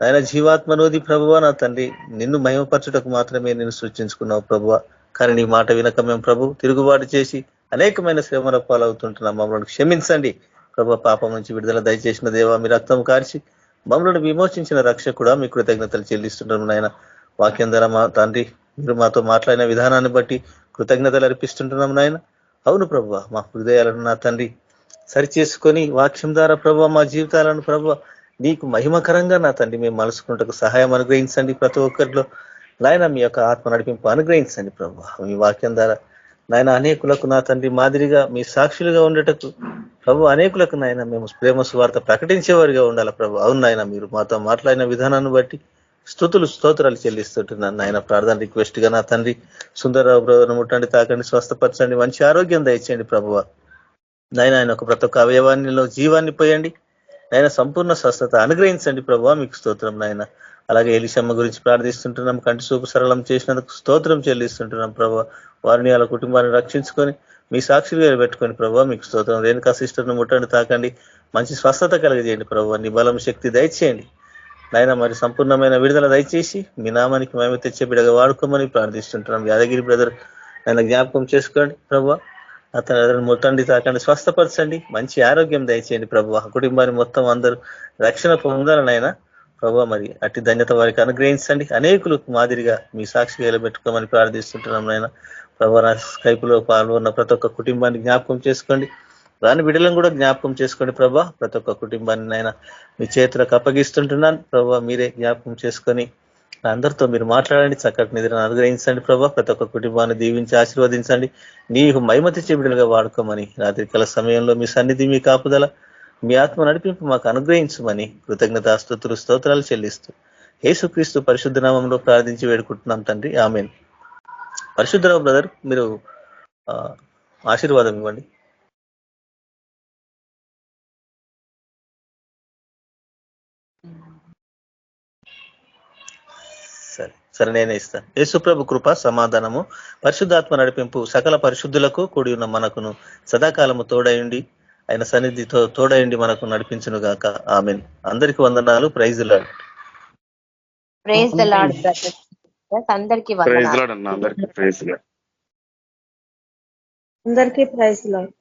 నాయన జీవాత్మనోది ప్రభువ, నా తండ్రి నిన్ను మహిమపరచుటకు మాత్రమే నేను సృష్టించుకున్నావు ప్రభువ. కానీ నీ మాట వినక మేము ప్రభు తిరుగుబాటు చేసి అనేకమైన శ్రమల పాలవుతుంటున్నాం. మమ్మల్ని క్షమించండి ప్రభు. పాపం నుంచి విడుదల దయచేసిన దేవా, మీ రక్తం కార్చి మమ్మల్ని విమోచించిన రక్షకుడా మీ కృతజ్ఞతలు చెల్లిస్తుంటాము నాయన. వాక్యం ద్వారా మా తండ్రి మీరు మాతో మాట్లాడిన విధానాన్ని బట్టి కృతజ్ఞతలు అర్పిస్తుంటున్నాం నాయన. అవును ప్రభువ, మా హృదయాలను నా తండ్రి సరిచేసుకొని వాక్యం ద్వారా ప్రభువ మా జీవితాలను ప్రభువ నీకు మహిమకరంగా నా తండ్రి మేము మలుసుకున్నట్టుకు సహాయం అనుగ్రహించండి. ప్రతి ఒక్కరిలో నాయన మీ యొక్క ఆత్మ నడిపింపు అనుగ్రహించండి ప్రభువ. మీ వాక్యం ద్వారా నాయన అనేకులకు నా తండ్రి మాదిరిగా మీ సాక్షులుగా ఉండేటకు ప్రభు, అనేకులకు నాయన మేము ప్రేమ సువార్త ప్రకటించేవారిగా ఉండాలి ప్రభు. అవును నాయన, మీరు మాతో మాట్లాడిన విధానాన్ని బట్టి స్తుతులు స్తోత్రాలు చెల్లిస్తుంటున్నాను నాయన. ప్రార్థన రిక్వెస్ట్ గా నా తండ్రి సుందరరావు బ్రదర్ ముట్టండి, తాకండి, స్వస్థపరచండి, మంచి ఆరోగ్యం దయచేయండి ప్రభువ. నాయన ఆయన ఒక ప్రతి ఒక్క అవయవాన్నిలో జీవాన్ని పోయండి నాయన, సంపూర్ణ స్వస్థత అనుగ్రహించండి ప్రభువ. మీకు స్తోత్రం నాయన. అలాగే ఎలిషమ్మ గురించి ప్రార్థిస్తుంటున్నాం, కంటి చూపు సరళం చేసినందుకు స్తోత్రం చెల్లిస్తుంటున్నాం ప్రభువ. వారిని వాళ్ళ కుటుంబాన్ని రక్షించుకొని మీ సాక్షిగా పెట్టుకొని ప్రభువ మీకు స్తోత్రం. రేణుకా సిస్టర్ను ముట్టండి, తాకండి, మంచి స్వస్థత కలిగజేయండి ప్రభువ. నీ బలం శక్తి దయచేయండి నాయన. మరి సంపూర్ణమైన విడుదల దయచేసి మీ నామానికి మేము తెచ్చే బిడగా వాడుకోమని ప్రార్థిస్తుంటున్నాం. యాదగిరి బ్రదర్ ఆయన జ్ఞాపకం చేసుకోండి ప్రభువ. అతను ముట్టండి, తాకండి, స్వస్థపరచండి, మంచి ఆరోగ్యం దయచేయండి ప్రభువ. కుటుంబాన్ని మొత్తం అందరూ రక్షణ పొందాలనైనా ప్రభువ. మరి అట్టి ధన్యత వారికి అనుగ్రహించండి. అనేకులు మాదిరిగా మీ సాక్షిగా నిలబెట్టుకోమని ప్రార్థిస్తుంటున్నాం నాయన ప్రభువ. నా స్కైపులో పాల్గొన్న ప్రతి ఒక్క కుటుంబాన్ని జ్ఞాపకం చేసుకోండి, రాని బిడ్డలను కూడా జ్ఞాపకం చేసుకోండి ప్రభా. ప్రతి ఒక్క కుటుంబాన్ని నాయన మీ చేతులకు అప్పగిస్తుంటున్నాను ప్రభా. మీరే జ్ఞాపకం చేసుకొని అందరితో మీరు మాట్లాడండి, చక్కటి నిద్రను అనుగ్రహించండి ప్రభా. ప్రతి ఒక్క కుటుంబాన్ని దీవించి ఆశీర్వదించండి, నీకు మహిమ తెచ్చే బిడ్డలుగా వాడుకోమని రాత్రికాల సమయంలో మీ సన్నిధి, మీ కాపుదల, మీ ఆత్మ నడిపింపు మాకు అనుగ్రహించమని కృతజ్ఞతాస్తుతులు స్తోత్రాలు చెల్లిస్తూ యేసుక్రీస్తు పరిశుద్ధ నామంలో ప్రార్థించి వేడుకుంటున్నాం తండ్రి, ఆమేన్. పరిశుద్ధరావు బ్రదర్ మీరు ఆశీర్వాదం ఇవ్వండి. సరే నేనే ఇస్తాను. యేసుప్రభు కృప, సమాధానము, పరిశుద్ధాత్మ నడిపింపు సకల పరిశుద్ధులకు కూడి ఉన్న మనకును సదాకాలము తోడయండి, ఆయన సన్నిధితో తోడయండి మనకు నడిపించును గాక, ఆమేన్. అందరికి వందనాలు. Praise the lord. Praise the lord brothers, అందరికీ వందనాలు. అందరికీ ప్రైజ్ లార్డ్.